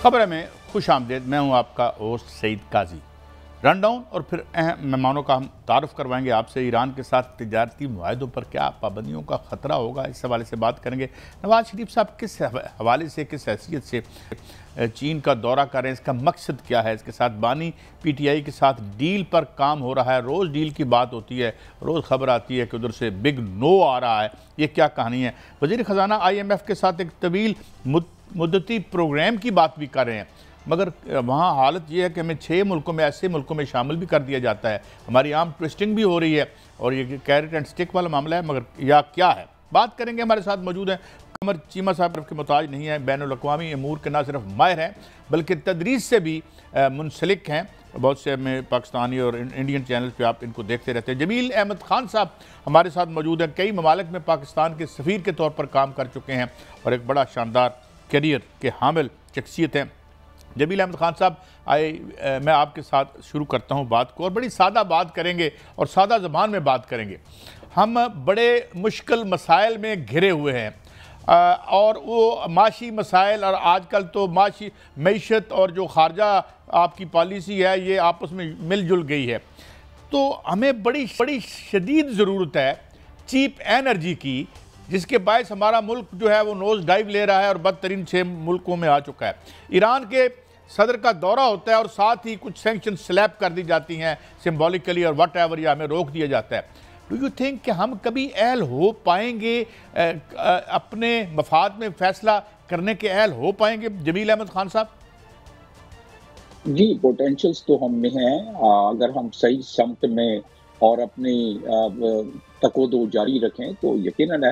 खबर में खुश आमदेद। मैं हूँ आपका होस्ट सईद काजी। रन डाउन और फिर अहम मेहमानों का हम तारुफ करवाएंगे आपसे। ईरान के साथ तिजारती मुआहदों पर क्या पाबंदियों का ख़तरा होगा, इस हवाले से बात करेंगे। नवाज शरीफ साहब किस हवाले से, किस हैसियत से चीन का दौरा कर रहे हैं, इसका मकसद क्या है। इसके साथ बानी PTI के साथ डील पर काम हो रहा है। रोज़ डील की बात होती है, रोज़ खबर आती है कि उधर से बिग नो आ रहा है। ये क्या कहानी है। वज़ीर ख़जाना IMF के साथ एक तवील मुद्दती प्रोग्राम की बात भी कर रहे हैं, मगर वहाँ हालत ये है कि हमें 6 मुल्कों में, ऐसे मुल्कों में शामिल भी कर दिया जाता है। हमारी आर्म ट्विस्टिंग भी हो रही है और ये कैरेट एंड स्टिक वाला मामला है, मगर या क्या है, बात करेंगे। हमारे साथ मौजूद हैं कमर चीमा साहब के मोहताज नहीं है, बैनुल अक़वामी अमूर के ना सिर्फ माहिर हैं बल्कि तदरीस से भी मुंसलिक हैं। बहुत से में पाकिस्तानी और इंडियन चैनल पे आप इनको देखते रहते हैं। जमील अहमद खान साहब हमारे साथ मौजूद हैं, कई ममालिक में पाकिस्तान के सफ़ीर के तौर पर काम कर चुके हैं और एक बड़ा शानदार करियर के हामिल शख्सियत हैं। जमील अहमद खान साहब मैं आपके साथ शुरू करता हूं बात को, और बड़ी सादा बात करेंगे और सादा ज़बान में बात करेंगे। हम बड़े मुश्किल मसाइल में घिरे हुए हैं और वो माशी मसाइल, और आजकल तो माशी मईशत और जो खारजा आपकी पॉलिसी है ये आपस में मिलजुल गई है। तो हमें बड़ी शदीद ज़रूरत है चीप एनर्जी की, जिसके बायस हमारा मुल्क जो है वो नोज डाइव ले रहा है और बदतरीन 6 मुल्कों में आ चुका है। ईरान के सदर का दौरा होता है और साथ ही कुछ सैंक्शन स्लैब कर दी जाती हैं सिम्बॉलिकली और वट एवर, या हमें रोक दिया जाता है। डू यू थिंक कि हम कभी अहल हो पाएंगे, अपने मफाद में फैसला करने के अहल हो पाएंगे? जमील अहमद खान साहब जी, पोटेंशियल्स तो हम में हैं। अगर हम सही समत में और अपनी तकोदो जारी रखें तो यकीनन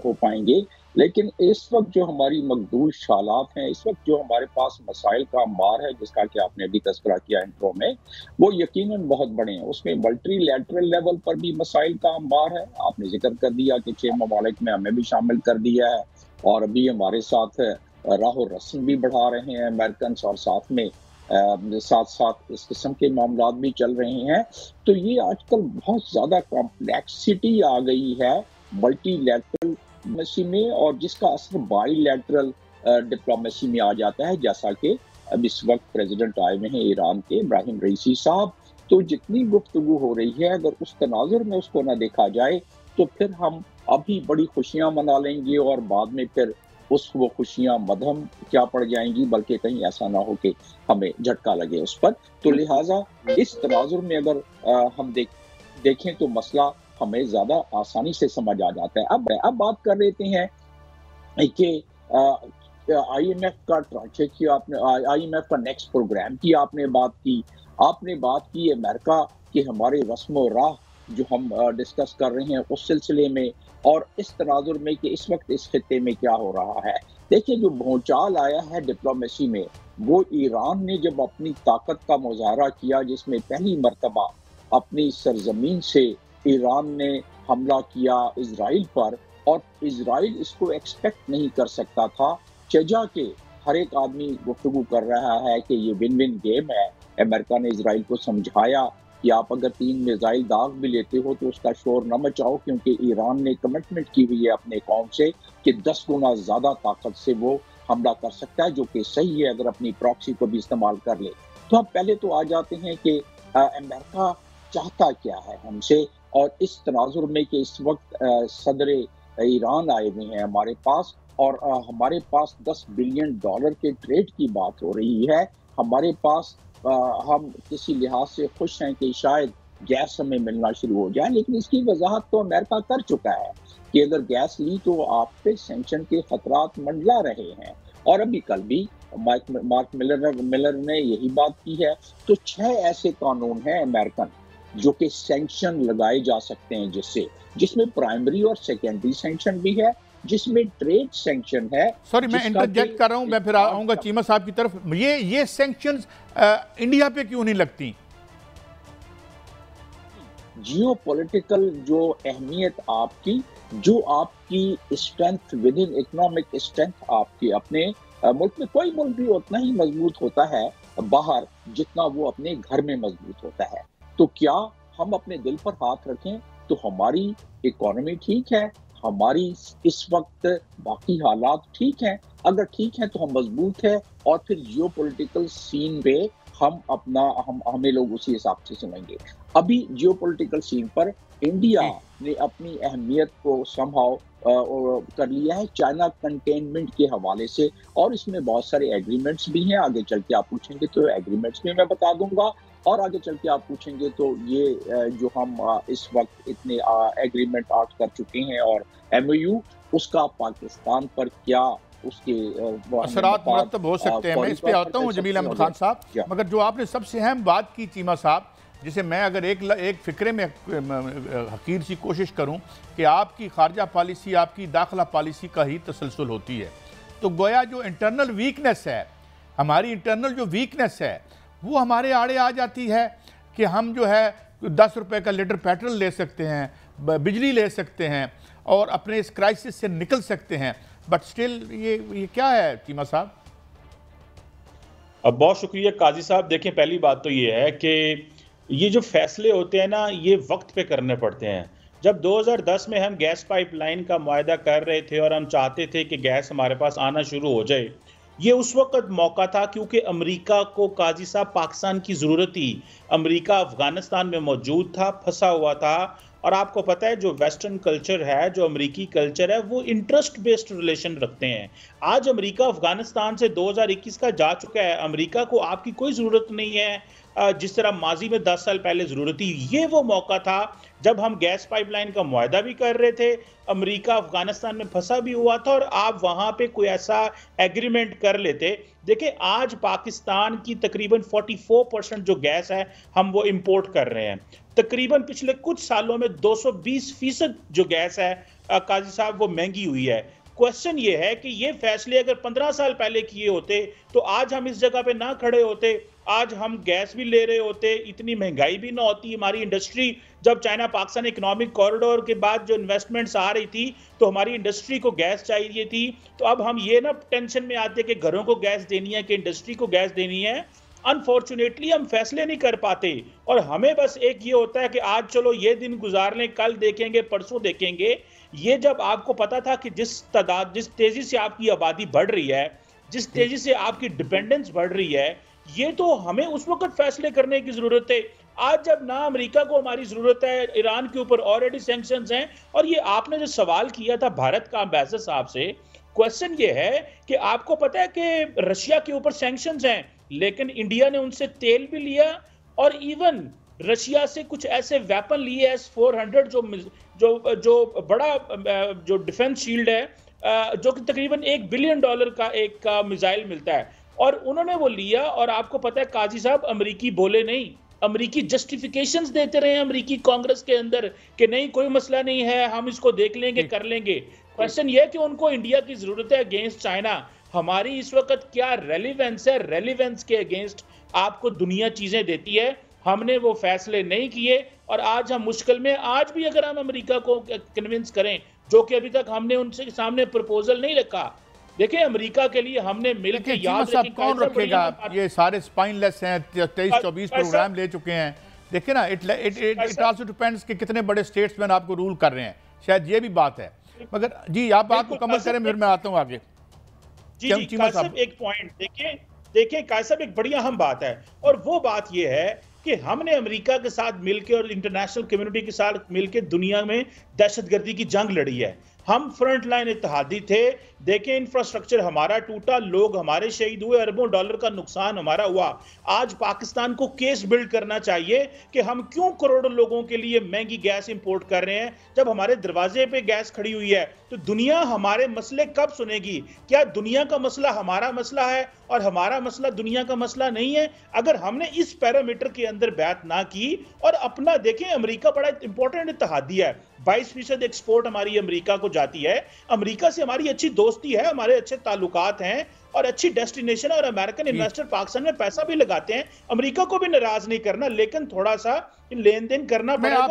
हो पाएंगे। लेकिन इस वक्त जो हमारी मकदूश हालात हैं, इस वक्त जो हमारे पास मसाइल का अंबार है, जिसका कि आपने अभी तज़किरा किया इंट्रो में, वो यकीनन बहुत बड़े हैं। उसमें मल्टीलैटरल लेवल पर भी मसाइल का अंबार है। आपने जिक्र कर दिया कि 6 ममालिक में हमें भी शामिल कर दिया है और अभी हमारे साथ राहो रस्म भी बढ़ा रहे हैं अमेरिकन, और साथ साथ इस किस्म के मामला भी चल रहे हैं। तो ये आजकल बहुत ज़्यादा कॉम्प्लेक्सिटी आ गई है मल्टीलैटरल डिप्लोमेसी में, और जिसका असर बाईलैटरल डिप्लोमेसी में आ जाता है, जैसा कि अब इस वक्त प्रेसिडेंट आए हुए हैं ईरान के, इब्राहिम रईसी साहब। तो जितनी गुफ्तगू हो रही है, अगर उस तनाजुर में उसको ना देखा जाए तो फिर हम अभी बड़ी खुशियां मना लेंगे और बाद में फिर वो खुशियां मध्यम क्या पड़ जाएंगी, बल्कि कहीं ऐसा ना हो कि हमें झटका लगे उस पर। तो लिहाजा इस तनाजुर में अगर हम देखें तो मसला हमें ज्यादा आसानी से समझ आ जाता है। अब बात कर लेते हैं कि IMF का ट्रांचे की आपने, IMF का नेक्स्ट प्रोग्राम की आपने बात की अमेरिका के हमारे रस्म राह जो हम डिस्कस कर रहे हैं उस सिलसिले में, और इस तनाजुर में कि इस वक्त इस खित्ते में क्या हो रहा है। देखिए, जो भूचाल आया है डिप्लोमेसी में, वो ईरान ने जब अपनी ताकत का मुजाहरा किया, जिसमें पहली मर्तबा अपनी सरजमीन से ईरान ने हमला किया इजराइल पर, और इजराइल इसको एक्सपेक्ट नहीं कर सकता था। चजा के हर एक आदमी गुफ्तगू कर रहा है कि ये विन विन गेम है। अमेरिका ने इजराइल को समझाया कि आप अगर 3 मिसाइल दाग भी लेते हो तो उसका शोर न मचाओ, क्योंकि ईरान ने कमिटमेंट की हुई है अपने कौम से कि 10 गुना ज्यादा ताकत से वो हमला कर सकता है, जो कि सही है अगर अपनी प्रॉक्सी को भी इस्तेमाल कर ले। तो हम पहले तो आ जाते हैं कि अमेरिका चाहता क्या है हमसे, और इस तनाजुर में कि इस वक्त सदर ईरान आए हुए हैं हमारे पास, और हमारे पास $10 बिलियन के ट्रेड की बात हो रही है। हमारे पास हम किसी लिहाज से खुश हैं कि शायद गैस हमें मिलना शुरू हो जाए, लेकिन इसकी वजाहत तो अमेरिका कर चुका है कि अगर गैस ली तो आप पे सैंक्शन के खतरात मंडला रहे हैं। और अभी कल भी मार्क मिलर ने यही बात की है। तो 6 ऐसे कानून हैं अमेरिकन जो कि सैंक्शन लगाए जा सकते हैं, जिसमें प्राइमरी और सेकेंडरी सैंक्शन भी है, जिसमें ट्रेड सैंक्शन है। सॉरी, मैं इंटरजेक्ट कर रहा हूं, मैं फिर आऊंगा चीमा साहब की तरफ। ये सैंक्शंस इंडिया पे क्यों नहीं लगती? जियोपॉलिटिकल जो अहमियत आपकी, जो आपकी strength with in economic strength आपकी अपने मुल्क में, कोई मुल्क भी उतना ही मजबूत होता है बाहर जितना वो अपने घर में मजबूत होता है। तो क्या हम अपने दिल पर हाथ रखें तो हमारी इकोनॉमी ठीक है, हमारी इस वक्त बाकी हालात ठीक हैं, अगर ठीक है तो हम मजबूत है और फिर जियोपॉलिटिकल सीन पे हमें लोग उसी हिसाब से सुनेंगे। अभी जियोपॉलिटिकल सीन पर इंडिया जी। ने अपनी अहमियत को समहाउ कर लिया है चाइना कंटेनमेंट के हवाले से, और इसमें बहुत सारे एग्रीमेंट्स भी हैं। आगे चल के आप पूछेंगे तो एग्रीमेंट्स भी मैं बता दूंगा, और आगे चल के आप पूछेंगे तो ये जो हम इस वक्त इतने एग्रीमेंट आर्ट कर चुके हैं और एमओयू, उसका पाकिस्तान पर क्या उसके असरात मुरतब हो सकते हैं। मैं इस पे आता हूँ जमील अहमद खान साहब, या मगर जो आपने सबसे अहम बात की चीमा साहब, जिसे मैं अगर एक फ़िक्रे में हकीर सी कोशिश करूं कि आपकी खारजा पॉलिसी आपकी दाखिला पॉलिसी का ही तसलसल होती है, तो गोया जो इंटरनल वीकनेस है, हमारी इंटरनल जो वीकनेस है वो हमारे आड़े आ जाती है कि हम जो है 10 रुपए का लीटर पेट्रोल ले सकते हैं, बिजली ले सकते हैं और अपने इस क्राइसिस से निकल सकते हैं, बट स्टिल ये क्या है चीमा साहब? अब बहुत शुक्रिया काजी साहब। देखें, पहली बात तो ये है कि ये जो फैसले होते हैं ना, ये वक्त पे करने पड़ते हैं। जब 2010 में हम गैस पाइपलाइन का मुआहदा कर रहे थे और हम चाहते थे कि गैस हमारे पास आना शुरू हो जाए, ये उस वक्त मौका था क्योंकि अमेरिका को काजी साहब पाकिस्तान की ज़रूरत थी। अमेरिका अफगानिस्तान में मौजूद था, फंसा हुआ था, और आपको पता है जो वेस्टर्न कल्चर है, जो अमेरिकी कल्चर है, वो इंटरेस्ट बेस्ड रिलेशन रखते हैं। आज अमेरिका अफगानिस्तान से 2021 का जा चुका है। अमेरिका को आपकी कोई ज़रूरत नहीं है जिस तरह माजी में 10 साल पहले ज़रूरत थी। ये वो मौका था जब हम गैस पाइपलाइन का मुआहदा भी कर रहे थे, अमेरिका अफगानिस्तान में फंसा भी हुआ था, और आप वहाँ पे कोई ऐसा एग्रीमेंट कर लेते। देखिए, आज पाकिस्तान की तकरीबन 44% जो गैस है हम वो इंपोर्ट कर रहे हैं। तकरीबन पिछले कुछ सालों में 220% जो गैस है काजी साहब वो महंगी हुई है। क्वेश्चन ये है कि ये फैसले अगर 15 साल पहले किए होते तो आज हम इस जगह पे ना खड़े होते, आज हम गैस भी ले रहे होते, इतनी महंगाई भी ना होती। हमारी इंडस्ट्री, जब चाइना पाकिस्तान इकोनॉमिक कॉरिडोर के बाद जो इन्वेस्टमेंट्स आ रही थी तो हमारी इंडस्ट्री को गैस चाहिए थी। तो अब हम ये ना टेंशन में आते कि घरों को गैस देनी है कि इंडस्ट्री को गैस देनी है। अनफॉर्चुनेटली हम फैसले नहीं कर पाते, और हमें बस एक ये होता है कि आज चलो ये दिन गुजार लें, कल देखेंगे, परसों देखेंगे। ये जब आपको पता था कि जिस तेजी से आपकी आबादी बढ़ रही है, जिस तेजी से आपकी डिपेंडेंस बढ़ रही है, ये तो हमें उस वक्त फैसले करने की जरूरत है। आज जब ना अमेरिका को हमारी जरूरत है, ईरान के ऊपर ऑलरेडी सैंक्शंस हैं, और ये आपने जो सवाल किया था भारत का एम्बेसडर साहब से, क्वेश्चन ये है कि आपको पता है कि रशिया के ऊपर सैंक्शंस हैं, लेकिन इंडिया ने उनसे तेल भी लिया, और इवन रशिया से कुछ ऐसे वेपन लिए S-400 जो बड़ा जो डिफेंस शील्ड है, जो कि तकरीबन $1 बिलियन का एक मिसाइल मिलता है, और उन्होंने वो लिया। और आपको पता है काजी साहब, अमेरिकी बोले नहीं, अमेरिकी जस्टिफिकेशंस देते रहे अमेरिकी कांग्रेस के अंदर कि नहीं कोई मसला नहीं है, हम इसको देख लेंगे, कर लेंगे। क्वेश्चन ये है कि उनको इंडिया की जरूरत है अगेंस्ट चाइना। हमारी इस वक्त क्या रेलिवेंस है? रेलिवेंस के अगेंस्ट आपको दुनिया चीजें देती है, हमने वो फैसले नहीं किए, और आज हम मुश्किल में। आज भी अगर हम अमेरिका को कन्विंस करें, जो कि अभी तक हमने उनसे सामने प्रपोजल नहीं रखा, देखिए अमेरिका के लिए हमने मिलकर याद रखें, कौन रखेगा? ये सारे स्पाइनलेस हैं, 23-24 प्रोग्राम ले चुके हैं। देखिए ना, इट आल्सो डिपेंड्स कि कितने बड़े स्टेट्समैन आपको रूल कर रहे हैं, शायद ये भी बात है। मगर जी आप बात मुकम्मल करें, फिर मैं आता हूँ आगे। जी कासिम, एक पॉइंट देखिए कासिम, एक बड़ी अहम बात है, और वो बात ये है कि हमने अमेरिका के साथ मिलकर और इंटरनेशनल कम्युनिटी के साथ मिलकर दुनिया में दहशतगर्दी की जंग लड़ी है। हम फ्रंट लाइन इत्तेहादी थे। देखें, इंफ्रास्ट्रक्चर हमारा टूटा, लोग हमारे शहीद हुए, अरबों डॉलर का नुकसान हमारा हुआ। आज पाकिस्तान को केस बिल्ड करना चाहिए कि हम क्यों करोड़ों लोगों के लिए महंगी गैस इंपोर्ट कर रहे हैं, जब हमारे दरवाजे पे गैस खड़ी हुई है। तो दुनिया हमारे मसले कब सुनेगी? क्या दुनिया का मसला हमारा मसला है और हमारा मसला दुनिया का मसला नहीं है? अगर हमने इस पैरामीटर के अंदर बात ना की, और अपना देखें, अमेरिका बड़ा इंपॉर्टेंट इत्तेहादी है, 22% एक्सपोर्ट हमारी अमेरिका को जाती है। अमेरिका से हमारी अच्छी दोस्ती है, हमारे अच्छे ताल्लुकात हैं और अच्छी डेस्टिनेशन, और अमेरिकन इन्वेस्टर पाकिस्तान में पैसा भी लगाते हैं। अमेरिका को भी नाराज नहीं करना, लेकिन थोड़ा सा लेन देन करना पड़ेगा।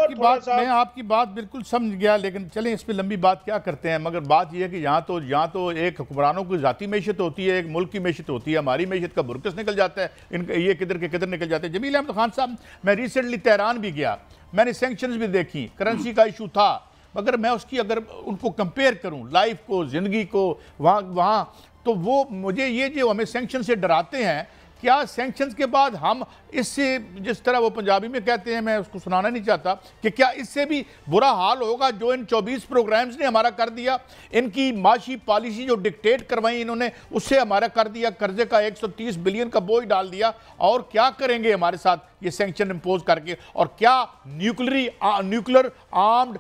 मैं आपकी बात बिल्कुल समझ गया, लेकिन चलें इस पे लंबी बात क्या करते हैं। मगर बात यह है कि यहाँ तो एक हुक्मरानों की ज़ाती मैशत होती है, एक मुल्क की मैशत होती है। हमारी मैशत का बुरकस निकल जाता है, इनका ये किधर के किधर निकल जाते हैं। जमील अहमद खान साहब, मैं रिसेंटली तेहरान भी गया, मैंने सैंक्शंस भी देखी, करेंसी का इशू था, मगर मैं उसकी अगर उनको कंपेयर करूं, लाइफ को, ज़िंदगी को, वहाँ तो वो मुझे ये जो हमें सैंक्शन से डराते हैं, क्या सैंक्शंस के बाद हम इससे, जिस तरह वो पंजाबी में कहते हैं, मैं उसको सुनाना नहीं चाहता, कि क्या इससे भी बुरा हाल होगा जो इन 24 प्रोग्राम्स ने हमारा कर दिया, इनकी माशी पॉलिसी जो डिक्टेट करवाई इन्होंने उससे हमारा कर दिया, कर्जे का 130 बिलियन का बोझ डाल दिया, और क्या करेंगे हमारे साथ ये सैंक्शन इम्पोज करके, और क्या न्यूक्लियर आर्म्ड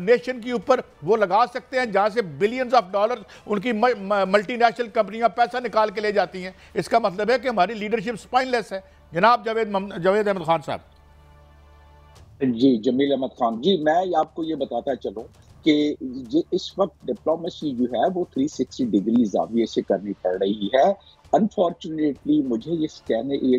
नेशन के ऊपर वो लगा सकते हैं जहां से बिलियंस ऑफ डॉलर उनकी मल्टीनेशनल कंपनियां पैसा निकाल के ले जाती हैं। इसका मतलब है कि हमारी लीडरशिप स्पाइनलेस है। जनाब जावेद अहमद खान साहब। जी, जमील अहमद खान जी, मैं आपको ये बताता चलूं कि इस वक्त डिप्लोमेसी जो है वो 360 डिग्री जाविये से करनी पड़ रही है। अनफॉर्चुनेटली मुझे ये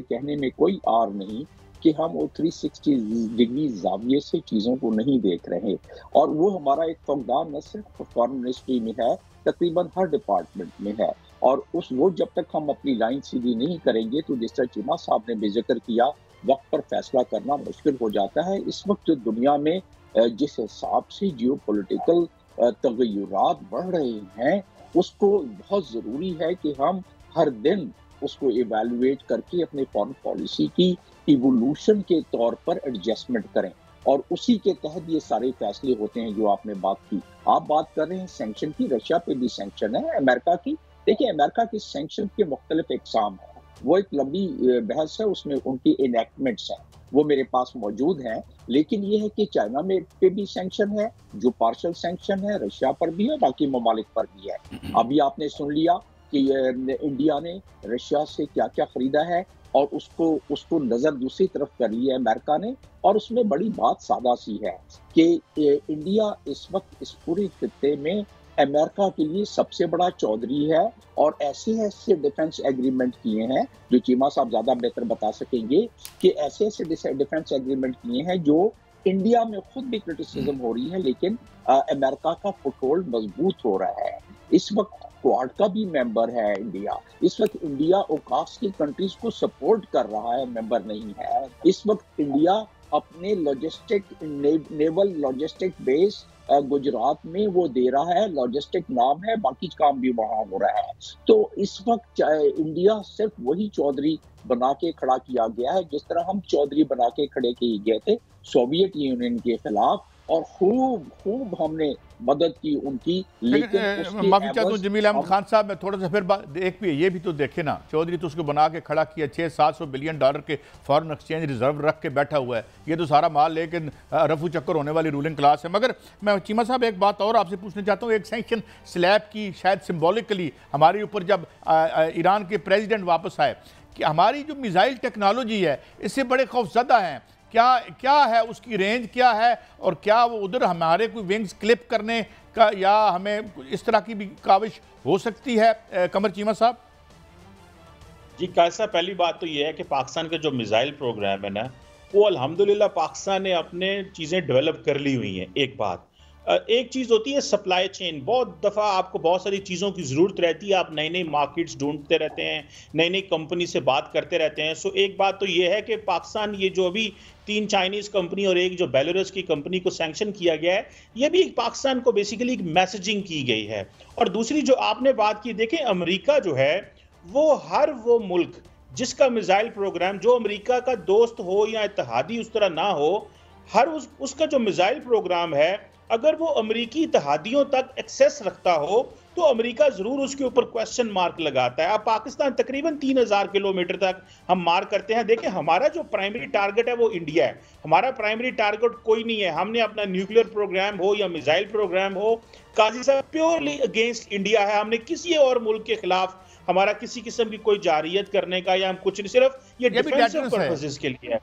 कहने में कोई आर नहीं कि हम वो 360 डिग्री जाविये से चीज़ों को नहीं देख रहे, और वो हमारा एक फकदान न सिर्फ फॉरेन मिनिस्ट्री में है, तकरीबन हर डिपार्टमेंट में है। और वो जब तक हम अपनी लाइन सीधी नहीं करेंगे तो जिस तरह चीमा साहब ने भी जिक्र किया, वक्त पर फैसला करना मुश्किल हो जाता है। इस वक्त जो दुनिया में जिस हिसाब से जियो पोलिटिकल तगय्युरात बढ़ रहे हैं, उसको बहुत ज़रूरी है कि हम हर दिन उसको इवेलुएट करके अपने फॉरेन पॉलिसी की इवोल्यूशन के तौर पर एडजस्टमेंट करें, और उसी के तहत ये सारे फैसले होते हैं जो आपने बात की। आप बात कर रहे हैं सैंक्शन की, रशिया पे भी सैंक्शन है, अमेरिका की। देखिए, अमेरिका की सैंक्शन के मुख्तलिफ इकसाम है, वो एक लंबी बहस है, उसमें उनकी इनेक्टमेंट्स हैं, वो मेरे पास मौजूद हैं। लेकिन ये है कि चाइना में पे भी सैंक्शन है, जो पार्शल सैंक्शन है, रशिया पर भी है, बाकी ममालिक पर भी है। अभी आपने सुन लिया कि इंडिया ने रशिया से क्या क्या खरीदा है, और उसको नजर दूसरी तरफ कर लिया है अमेरिका ने। और उसमें बड़ी बात सादा सी है कि इंडिया इस वक्त इस पूरे खित्ते में अमेरिका के लिए सबसे बड़ा चौधरी है, और ऐसे डिफेंस एग्रीमेंट किए हैं जो चीमा साहब ज्यादा बेहतर बता सकेंगे, कि ऐसे डिफेंस एग्रीमेंट किए हैं जो इंडिया में खुद भी क्रिटिसिज्म हो रही है, लेकिन अमेरिका का फुटहोल्ड मजबूत हो रहा है। इस वक्त क्वाड का भी मेंबर है इंडिया। इस वक्त इंडिया ओकास की कंट्रीज को सपोर्ट कर रहा है, मेंबर नहीं है। इस वक्त इंडिया अपने नेवल लॉजिस्टिक बेस गुजरात में वो दे रहा है, लॉजिस्टिक नाम है, बाकी काम भी वहां हो रहा है। तो इस वक्त इंडिया सिर्फ वही चौधरी बना के खड़ा किया गया है जिस तरह हम चौधरी बना के खड़े किए गए थे सोवियत यूनियन के खिलाफ, और खूब हमने मदद की उनकी। लेकिन माफी चाहता हूँ जमील अहमद खान साहब, मैं थोड़ा सा फिर एक भी ये भी तो देखे ना, चौधरी तो उसको बना के खड़ा किया, 600-700 बिलियन डॉलर के फॉरेन एक्सचेंज रिजर्व रख के बैठा हुआ है, ये तो सारा माल लेके रफू चक्कर होने वाली रूलिंग क्लास है। मगर मैं चीमा साहब एक बात और आपसे पूछना चाहता हूँ, एक सैंक्शन स्लैब की शायद सिम्बॉलिकली हमारे ऊपर जब ईरान के प्रेजिडेंट वापस आए, कि हमारी जो मिसाइल टेक्नोलॉजी है इससे बड़े खौफजदा हैं, क्या है उसकी रेंज क्या है, और क्या वो उधर हमारे कोई विंग्स क्लिप करने का या हमें इस तरह की भी काविश हो सकती है? कमर चीमा साहब जी, कैसा, पहली बात तो ये है कि पाकिस्तान का जो मिसाइल प्रोग्राम है ना, वो अल्हम्दुलिल्लाह पाकिस्तान ने अपने चीज़ें डेवलप कर ली हुई हैं। एक चीज़ होती है सप्लाई चेन, बहुत दफ़ा आपको बहुत सारी चीज़ों की ज़रूरत रहती है, आप नई नई मार्केट्स ढूंढते रहते हैं, नई नई कंपनी से बात करते रहते हैं। सो एक बात तो ये है कि पाकिस्तान, ये जो अभी 3 चाइनीज़ कंपनी और एक जो बेलारूस की कंपनी को सैंक्शन किया गया है, ये भी पाकिस्तान को बेसिकली एक मैसेजिंग की गई है। और दूसरी जो आपने बात की, देखें अमेरिका जो है वो मुल्क जिसका मिसाइल प्रोग्राम, जो अमेरिका का दोस्त हो या इत्तेहादी उस तरह ना हो, उसका जो मिसाइल प्रोग्राम है, अगर वो अमेरिकी इत्तेहादियों तक एक्सेस रखता हो तो अमेरिका जरूर उसके ऊपर क्वेश्चन मार्क लगाता है। अब पाकिस्तान तकरीबन 3000 किलोमीटर तक हम मार करते हैं। देखिए, हमारा जो प्राइमरी टारगेट है वो इंडिया है, हमारा प्राइमरी टारगेट कोई नहीं है। हमने अपना न्यूक्लियर प्रोग्राम हो या मिसाइल प्रोग्राम हो, काजी साहब, प्योरली अगेंस्ट इंडिया है। हमने किसी और मुल्क के खिलाफ हमारा किसी किस्म की कोई जारियत करने का या हम कुछ नहीं, सिर्फ ये डिफेंसिव पर्पसेस के लिए है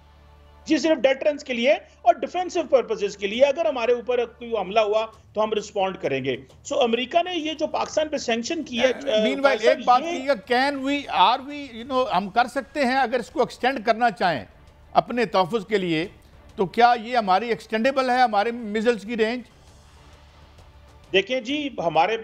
जी, सिर्फ डेटरेंस के लिए और डिफेंसिव पर्पसेस के लिए। अगर हमारे ऊपर कोई हमला हुआ तो हम रिस्पॉन्ड करेंगे। सो अमेरिका ने ये जो पाकिस्तान पे सैंक्शन की है, एक बात हम कर सकते हैं, अगर इसको एक्सटेंड करना चाहें अपने तहफ़्फ़ुज़ के लिए, तो क्या ये हमारी एक्सटेंडेबल है, हमारे मिसाइल्स की रेंज? देखिए जी, हमारे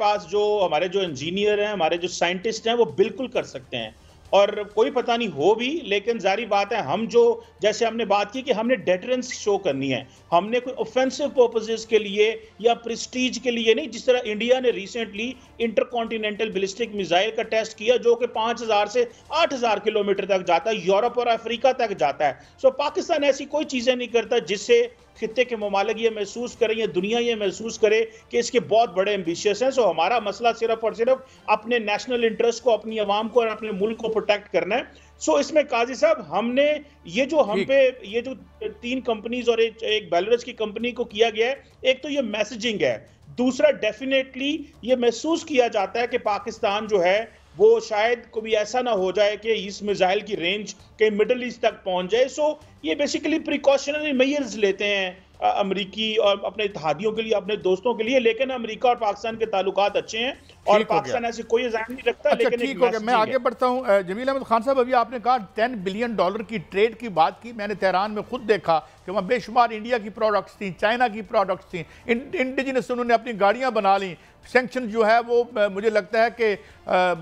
जो इंजीनियर हैं, हमारे जो साइंटिस्ट हैं, वो बिल्कुल कर सकते हैं। और कोई पता नहीं हो भी, लेकिन जारी बात है हम जो जैसे हमने बात की कि हमने डेटरेंस शो करनी है, हमने कोई ऑफेंसिव पर्पसेस के लिए या प्रेस्टीज के लिए नहीं। जिस तरह इंडिया ने रिसेंटली इंटरकॉन्टिनेंटल बैलिस्टिक मिसाइल का टेस्ट किया जो कि 5000 से 8000 किलोमीटर तक जाता है, यूरोप और अफ्रीका तक जाता है। सो पाकिस्तान ऐसी कोई चीजें नहीं करता जिससे खित्ते के ममालिक ये महसूस करें या दुनिया ये महसूस करे कि इसके बहुत बड़े एम्बिशियस हैं। सो हमारा मसला सिर्फ और सिर्फ अपने नेशनल इंटरेस्ट को, अपनी आवाम को और अपने मुल्क को प्रोटेक्ट करना है। सो इसमें काजी साहब हमने ये जो हम पे ये जो 3 कंपनीज और एक बेलारूस की कंपनी को किया गया है, एक तो ये मैसेजिंग है, दूसरा डेफिनेटली ये महसूस किया जाता है कि पाकिस्तान जो है वो शायद कभी ऐसा ना हो जाए कि इस मिसाइल की रेंज कहीं मिडल ईस्ट तक पहुंच जाए। सो ये बेसिकली प्रिकॉशनरी मेजर्स लेते हैं अमेरिकी और अपने इत्तेहादियों के लिए, अपने दोस्तों के लिए। लेकिन अमेरिका और पाकिस्तान के ताल्लुकात अच्छे हैं और पाकिस्तान ऐसे कोई इल्जाम नहीं रखता। अच्छा, लेकिन ठीक हो गया, मैं आगे बढ़ता हूँ। जमील अहमद खान साहब, अभी आपने कहा $10 बिलियन की ट्रेड की बात की। मैंने तेहरान में खुद देखा कि वहाँ बेशुमार इंडिया की प्रोडक्ट्स थी, चाइना की प्रोडक्ट्स थी, इंडिजिनस उन्होंने अपनी गाड़ियाँ बना ली। सैंक्शन जो है वो मुझे लगता है कि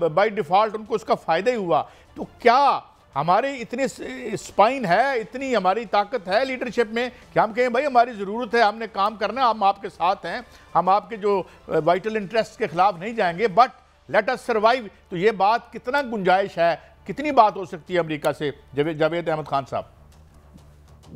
बाय डिफ़ॉल्ट उनको उसका फ़ायदा ही हुआ। तो क्या हमारे इतने स्पाइन है, इतनी हमारी ताकत है लीडरशिप में कि हम कहें भाई हमारी ज़रूरत है, हमने काम करना है, हम आपके साथ हैं, हम आपके जो वाइटल इंटरेस्ट के खिलाफ नहीं जाएंगे, बट लेट अस सर्वाइव। तो ये बात कितना गुंजाइश है, कितनी बात हो सकती है अमेरिका से? जावेद अहमद खान साहब।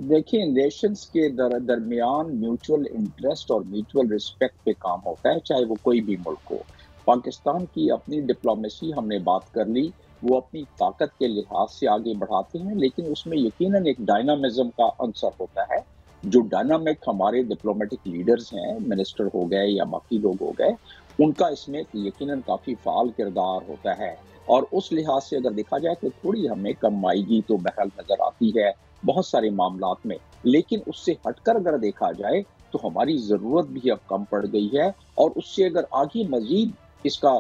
देखिए, नेशंस के दरमियान म्यूचुअल इंटरेस्ट और म्यूचुअल रिस्पेक्ट पे काम होता है, चाहे वो कोई भी मुल्क हो। पाकिस्तान की अपनी डिप्लोमेसी हमने बात कर ली, वो अपनी ताकत के लिहाज से आगे बढ़ाते हैं, लेकिन उसमें यकीनन एक डायनामिज्म का अंसर होता है। जो डायनामिक हमारे डिप्लोमेटिक लीडर्स हैं, मिनिस्टर हो गए या बाकी लोग हो गए, उनका इसमें यकीनन काफ़ी फाल किरदार होता है। और उस लिहाज से अगर देखा जाए तो थोड़ी हमें कम आएगी तो बहरहाल नज़र आती है बहुत सारे मामलात में, लेकिन उससे हटकर अगर देखा जाए तो हमारी ज़रूरत भी अब कम पड़ गई है। और उससे अगर आगे मज़ीद इसका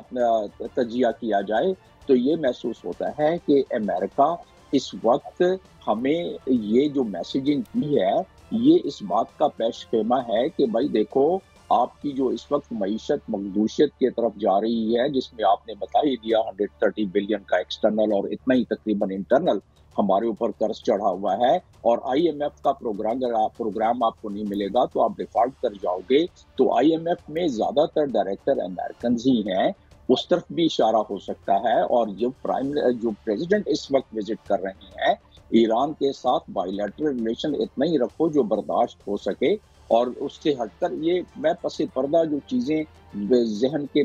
तजिया किया जाए तो ये महसूस होता है कि अमेरिका इस वक्त हमें ये जो मैसेजिंग की है, ये इस बात का पेशखेमा है कि भाई देखो, आपकी जो इस वक्त मईशत मकदूशियत की तरफ जा रही है, जिसमें आपने बता ही दिया 130 बिलियन का एक्सटर्नल और इतना ही तकरीबन इंटरनल हमारे ऊपर कर्ज चढ़ा हुआ है, और IMF का प्रोग्राम आपको नहीं मिलेगा तो आप डिफॉल्ट कर जाओगे। तो IMF में ज्यादातर डायरेक्टर अमेरिकन ही हैं, उस तरफ भी इशारा हो सकता है। और जो प्रेसिडेंट इस वक्त विजिट कर रहे हैं, ईरान के साथ बायलैटरल रिलेशन इतना ही रखो जो बर्दाश्त हो सके, और उससे हटकर ये मैं पसे पर्दा जो चीज़ें जहन के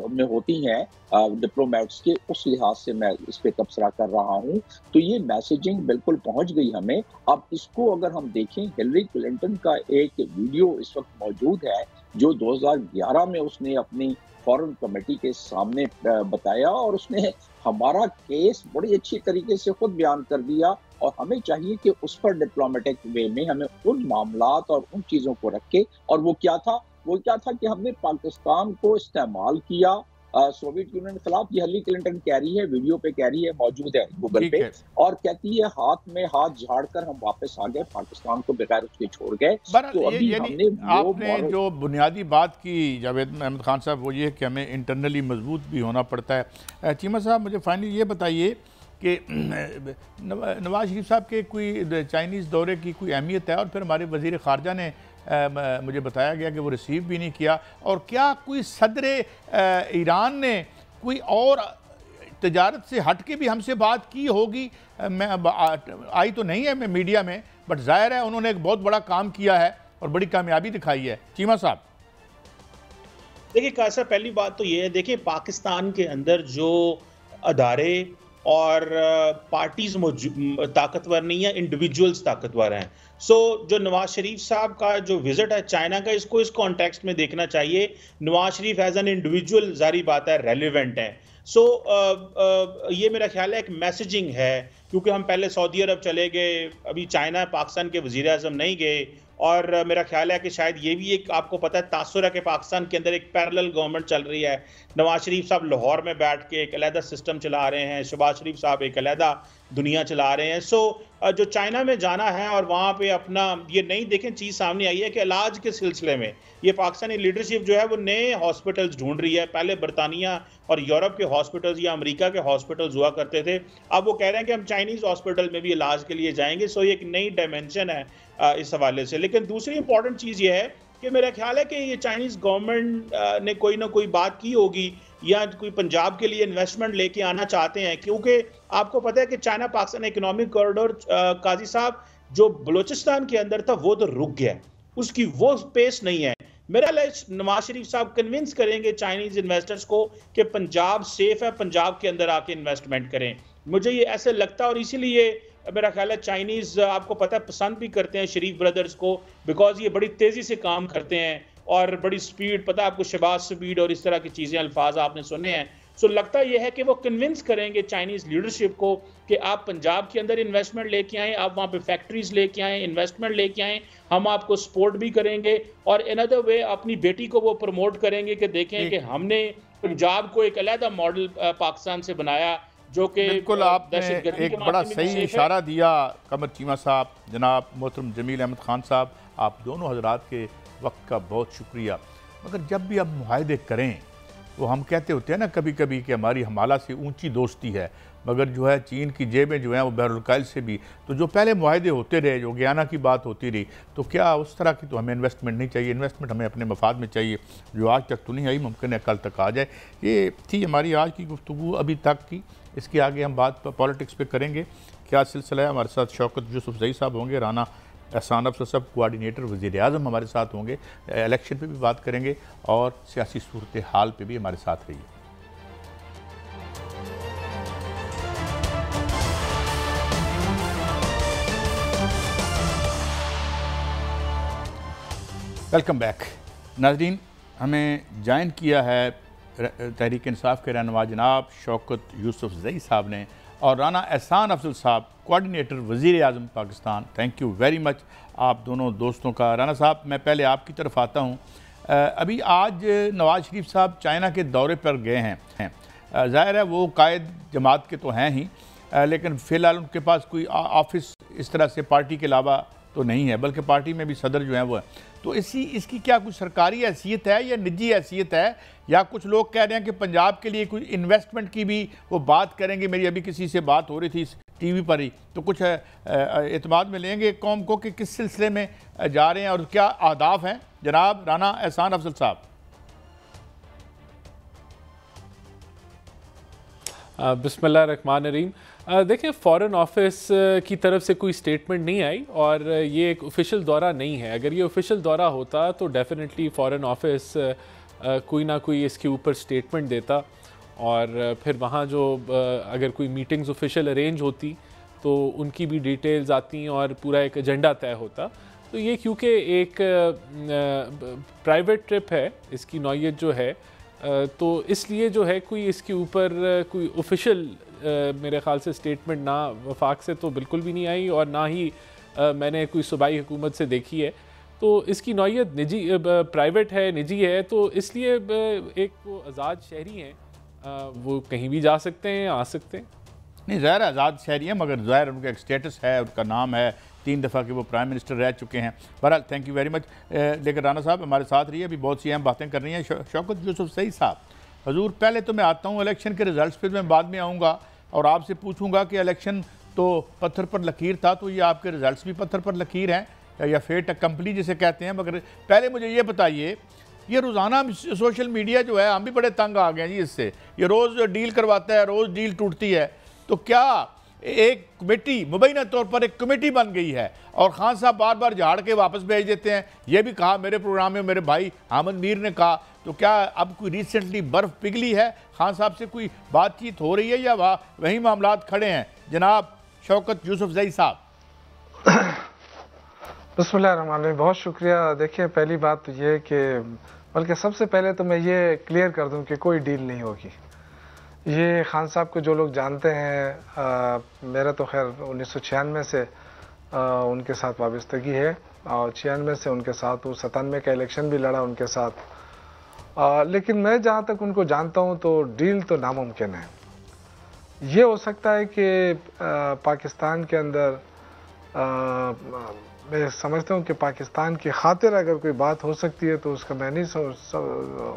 में होती हैं डिप्लोमेट्स के, उस लिहाज से मैं इस पे तबसरा कर रहा हूँ। तो ये मैसेजिंग बिल्कुल पहुँच गई हमें। अब इसको अगर हम देखें, हिलरी क्लिंटन का एक वीडियो इस वक्त मौजूद है जो 2011 में उसने अपनी फॉरेन कमेटी के सामने बताया, और उसने हमारा केस बड़ी अच्छी तरीके से खुद बयान कर दिया। और हमें चाहिए कि उस पर डिप्लोमेटिक वे में हमें उन मामलात और उन चीज़ों को रखे। और वो क्या था कि हमने पाकिस्तान को इस्तेमाल किया सोवियत यूनियन के खिलाफ। ये हिलरी क्लिंटन कह रही है, वीडियो पे कह रही है, मौजूद है गूगल पे, और कहती है हाथ में हाथ झाड़कर हम वापस आ गए, पाकिस्तान को बगैर उसके छोड़ गए। तो अभी हमने आपने जो बुनियादी बात की जावेद अहमद खान साहब, वो ये कि हमें इंटरनली मजबूत भी होना पड़ता है। चीमा साहब, मुझे फाइनली ये बताइए कि नवाज शरीफ साहब के कोई चाइनीज़ दौरे की कोई अहमियत है? और फिर हमारे वज़ीर ख़ारजा ने मुझे बताया गया कि वो रिसीव भी नहीं किया। और क्या कोई सदर ईरान ने कोई और तजारत से हट के भी हमसे बात की होगी? मैं आई तो नहीं है मैं मीडिया में, बट ज़ाहिर है उन्होंने एक बहुत बड़ा काम किया है और बड़ी कामयाबी दिखाई है। चीमा साहब, देखिए कासा, पहली बात तो ये है, देखिए पाकिस्तान के अंदर जो अदारे और पार्टीज ताकतवर नहीं है, इंडिविजुअल्स ताकतवर हैं। सो जो नवाज शरीफ साहब का जो विजिट है चाइना का, इसको इस कॉन्टेक्स्ट में देखना चाहिए। Nawaz Sharif as an individual जारी बात है रेलिवेंट है। सो ये मेरा ख्याल है एक मैसेजिंग है, क्योंकि हम पहले सऊदी अरब चले गए, अभी चाइना पाकिस्तान के वज़ीर आज़म नहीं गए, और मेरा ख्याल है कि शायद ये भी एक आपको पता है तासुर है कि पाकिस्तान के अंदर एक पैरेलल गवर्नमेंट चल रही है। नवाज शरीफ साहब लाहौर में बैठ के एक अलहदा सिस्टम चला रहे हैं, शहबाज शरीफ साहब एक अलहदा दुनिया चला रहे हैं। सो जो चाइना में जाना है और वहाँ पे अपना ये नई देखें चीज़ सामने आई है कि इलाज के सिलसिले में ये पाकिस्तानी लीडरशिप जो है वो नए हॉस्पिटल्स ढूंढ रही है। पहले बरतानिया और यूरोप के हॉस्पिटल्स या अमेरिका के हॉस्पिटल्स हुआ करते थे, अब वो कह रहे हैं कि हम चाइनीज़ हॉस्पिटल में भी इलाज के लिए जाएंगे। सो ये एक नई डायमेंशन है इस हवाले से। लेकिन दूसरी इंपॉर्टेंट चीज़ ये है कि मेरा ख्याल है कि ये चाइनीज़ गवर्नमेंट ने कोई ना कोई बात की होगी या कोई पंजाब के लिए इन्वेस्टमेंट लेके आना चाहते हैं, क्योंकि आपको पता है कि चाइना पाकिस्तान इकोनॉमिक कॉरिडोर काजी साहब जो बलूचिस्तान के अंदर था वो तो रुक गया, उसकी वो पेस नहीं है। मेरा नवाज शरीफ साहब कन्विंस करेंगे चाइनीज इन्वेस्टर्स को कि पंजाब सेफ है, पंजाब के अंदर आके इन्वेस्टमेंट करें, मुझे ये ऐसे लगता है। और इसीलिए मेरा ख्याल है चाइनीज आपको पता है पसंद भी करते हैं शरीफ ब्रदर्स को, बिकॉज ये बड़ी तेजी से काम करते हैं और बड़ी स्पीड, पता है आपको शहबाज स्पीड और इस तरह की चीजें अल्फाज आपने सुने हैं। सो लगता यह है कि वो कन्विंस करेंगे चाइनीज लीडरशिप को कि आप पंजाब के अंदर इन्वेस्टमेंट लेके आएँ, आप वहाँ पे फैक्ट्रीज लेके आएँ, इन्वेस्टमेंट लेके आएँ, हम आपको सपोर्ट भी करेंगे और इन अदर वे अपनी बेटी को वो प्रमोट करेंगे कि देखें कि हमने पंजाब को एक अलहदा मॉडल पाकिस्तान से बनाया जो कि बिल्कुल आपने एक बड़ा सही इशारा दिया कमर चीमा साहब, जनाब मोहतरम जमील अहमद खान साहब, आप दोनों हजरात के वक्त का बहुत शुक्रिया। मगर जब भी आप मुआहदे करें वो हम कहते होते हैं ना कभी कभी कि हमारी हमाला से ऊंची दोस्ती है, मगर जो है चीन की जेबें जो हैं वो बहरुल से भी, तो जो पहले मुआहदे होते रहे, जो गयाना की बात होती रही, तो क्या उस तरह की तो हमें इन्वेस्टमेंट नहीं चाहिए। इन्वेस्टमेंट हमें अपने मफाद में चाहिए, जो आज तक तो नहीं आई, मुमकिन है कल तक आ जाए। ये थी हमारी आज की गुफ्तगू अभी तक की। इसके आगे हम बात पॉलिटिक्स पे करेंगे, क्या सिलसिला है। हमारे साथ शौकत यूसुफजई साहब होंगे, राना एहसान अफजल साहब कोऑर्डिनेटर वज़ीर-ए-आज़म हमारे साथ होंगे, इलेक्शन पे भी बात करेंगे और सियासी सूरत हाल पे भी हमारे साथ रहिए। वेलकम बैक नाज़रीन। हमें ज्वाइन किया है तहरीक इंसाफ के रहनुमा जनाब शौकत यूसुफजई साहब ने और राना एहसान अफजल साहब कोऑर्डिनेटर वज़ीर-ए-आज़म Pakistan. Thank you very much आप दोनों दोस्तों का। राना साहब मैं पहले आपकी तरफ आता हूँ। अभी आज नवाज शरीफ साहब चाइना के दौरे पर गए हैं। ज़ाहिर है वो कायद जमात के तो हैं ही, लेकिन फ़िलहाल उनके पास कोई ऑफिस इस तरह से पार्टी के अलावा तो नहीं है, बल्कि पार्टी में भी सदर जो है वो है। तो इसकी क्या कुछ सरकारी हैसियत है या निजी हैसियत है, या कुछ लोग कह रहे हैं कि पंजाब के लिए कोई इन्वेस्टमेंट की भी वो बात करेंगे। मेरी अभी किसी से बात हो रही थी टीवी पर ही, तो कुछ एतमाद में लेंगे कौम को कि किस सिलसिले में जा रहे हैं और क्या अहदाफ हैं। जनाब राना एहसान अफजल साहब। बिस्मिल्लाहिर्रहमानिर्रहीम। देखिए फ़ॉरेन ऑफिस की तरफ से कोई स्टेटमेंट नहीं आई और ये एक ऑफिशियल दौरा नहीं है। अगर ये ऑफिशियल दौरा होता तो डेफिनेटली फ़ॉरेन ऑफिस कोई ना कोई इसके ऊपर स्टेटमेंट देता और फिर वहाँ जो अगर कोई मीटिंग्स ऑफिशियल अरेंज होती तो उनकी भी डिटेल्स आती और पूरा एक एजेंडा तय होता। तो ये क्योंकि एक प्राइवेट ट्रिप है, इसकी नौयत जो है, तो इसलिए जो है कोई इसके ऊपर कोई ऑफिशियल मेरे ख़्याल से स्टेटमेंट ना वफाक से तो बिल्कुल भी नहीं आई और ना ही मैंने कोई सूबाई हुकूमत से देखी है। तो इसकी नौयत निजी प्राइवेट है, निजी है, तो इसलिए एक वो आज़ाद शहरी हैं, वो कहीं भी जा सकते हैं, आ सकते हैं। नहीं ज़ाहिर आज़ाद शहरी हैं, मगर ज़ाहिर उनका एक स्टेटस है, उनका नाम है, 3 दफ़ा के वो प्राइम मिनिस्टर रह चुके हैं। बहरहाल थैंक यू वेरी मच। लेकिन राना साहब हमारे साथ रहिए, अभी बहुत सी अहम बातें कर रही हैं। शौकत यूसुफजई साहब, हजूर पहले तो मैं आता हूँ इलेक्शन के रिज़ल्ट पर, मैं बाद में आऊँगा और आपसे पूछूँगा कि इलेक्शन तो पत्थर पर लकीर था, तो ये आपके रिज़ल्ट भी पत्थर पर लकीर हैं या फेट कंपनी जिसे कहते हैं। मगर पहले मुझे ये बताइए, ये रोज़ाना सोशल मीडिया जो है हम भी बड़े तंग आ गए हैं जी इससे, ये रोज़ डील करवाता है, रोज़ डील टूटती है। तो क्या एक कमेटी मुबैना तौर पर एक कमेटी बन गई है और खान साहब बार बार झाड़ के वापस भेज देते हैं? ये भी कहा मेरे प्रोग्राम में मेरे भाई हामिद मीर ने कहा। तो क्या अब कोई रिसेंटली बर्फ़ पिघली है, खान साहब से कोई बातचीत हो रही है या वही मामलात खड़े हैं? जनाब शौकत यूसुफजई साहब। बिस्मिल्लाहिर्रहमानिर्रहीम, बहुत शुक्रिया। देखिए पहली बात तो ये कि बल्कि सबसे पहले तो मैं ये क्लियर कर दूं कि कोई डील नहीं होगी। ये खान साहब को जो लोग जानते हैं, मेरा तो खैर 1996 से उनके साथ वाबस्तगी है और 96 से उनके साथ, वो 97 का इलेक्शन भी लड़ा उनके साथ। लेकिन मैं जहाँ तक उनको जानता हूँ तो डील तो नामुमकिन है। ये हो सकता है कि पाकिस्तान के अंदर मैं समझता हूँ कि पाकिस्तान की खातिर अगर कोई बात हो सकती है तो उसका मैं नहीं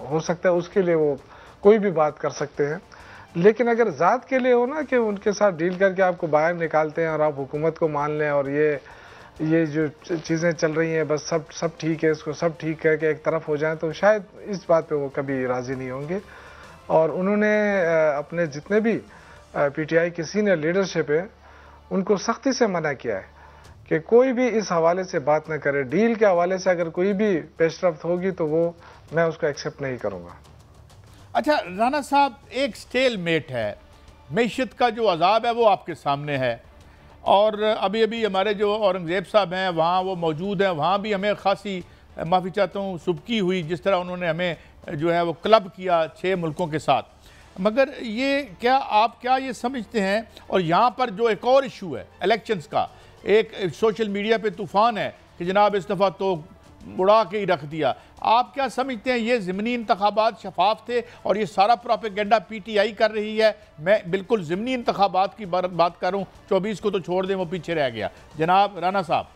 हो सकता है, उसके लिए वो कोई भी बात कर सकते हैं। लेकिन अगर ज़ात के लिए हो ना कि उनके साथ डील करके आपको बाहर निकालते हैं और आप हुकूमत को मान लें और ये जो चीज़ें चल रही हैं बस सब ठीक है, इसको सब ठीक करके एक तरफ हो जाए, तो शायद इस बात पे वो कभी राज़ी नहीं होंगे। और उन्होंने अपने जितने भी पीटीआई की सीनियर लीडरशिप है उनको सख्ती से मना किया है कि कोई भी इस हवाले से बात न करे। डील के हवाले से अगर कोई भी पेशरफ्त होगी तो वो मैं उसको एक्सेप्ट नहीं करूँगा। अच्छा राना साहब, एक स्टेल मेट है, मैशत का जो अजाब है वो आपके सामने है, और अभी अभी हमारे जो औरंगज़ेब साहब हैं वहाँ वो मौजूद हैं, वहाँ भी हमें खासी माफ़ी चाहता हूँ सुबकी हुई जिस तरह उन्होंने हमें जो है वो क्लब किया 6 मुल्कों के साथ। मगर ये क्या आप क्या ये समझते हैं, और यहाँ पर जो एक और इशू है इलेक्शंस का, एक सोशल मीडिया पे तूफ़ान है कि जनाब इस दफ़ा तो उड़ा के ही रख दिया, आप क्या समझते हैं ये ज़िमनी इंतखाबात शफाफ थे और ये सारा प्रोपेगेंडा पीटीआई कर रही है? मैं बिल्कुल ज़िमनी इंतखाबात की बात कर रहा हूँ, 24 को तो छोड़ दें वो पीछे रह गया। जनाब राना साहब।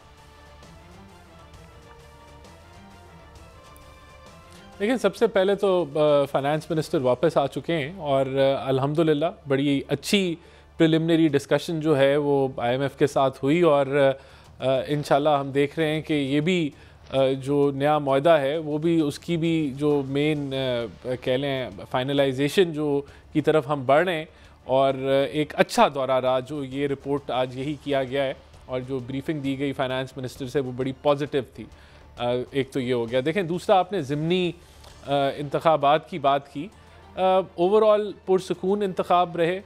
लेकिन सबसे पहले तो फाइनेंस मिनिस्टर वापस आ चुके हैं और अल्हम्दुलिल्लाह बड़ी अच्छी प्रिलिमिनरी डिस्कशन जो है वो IMF के साथ हुई, और इंशाल्लाह हम देख रहे हैं कि ये भी जो नया मुआहदा है वो भी उसकी भी जो मेन कह लें फाइनलाइजेशन जो की तरफ हम बढ़ रहे हैं, और एक अच्छा दौरा रहा जो ये रिपोर्ट आज यही किया गया है, और जो ब्रीफिंग दी गई फाइनेंस मिनिस्टर से वो बड़ी पॉजिटिव थी। एक तो ये हो गया। देखें, दूसरा आपने ज़िमनी इंतखाबात की बात की, ओवरऑल पुरसकून इंतखाब रहे,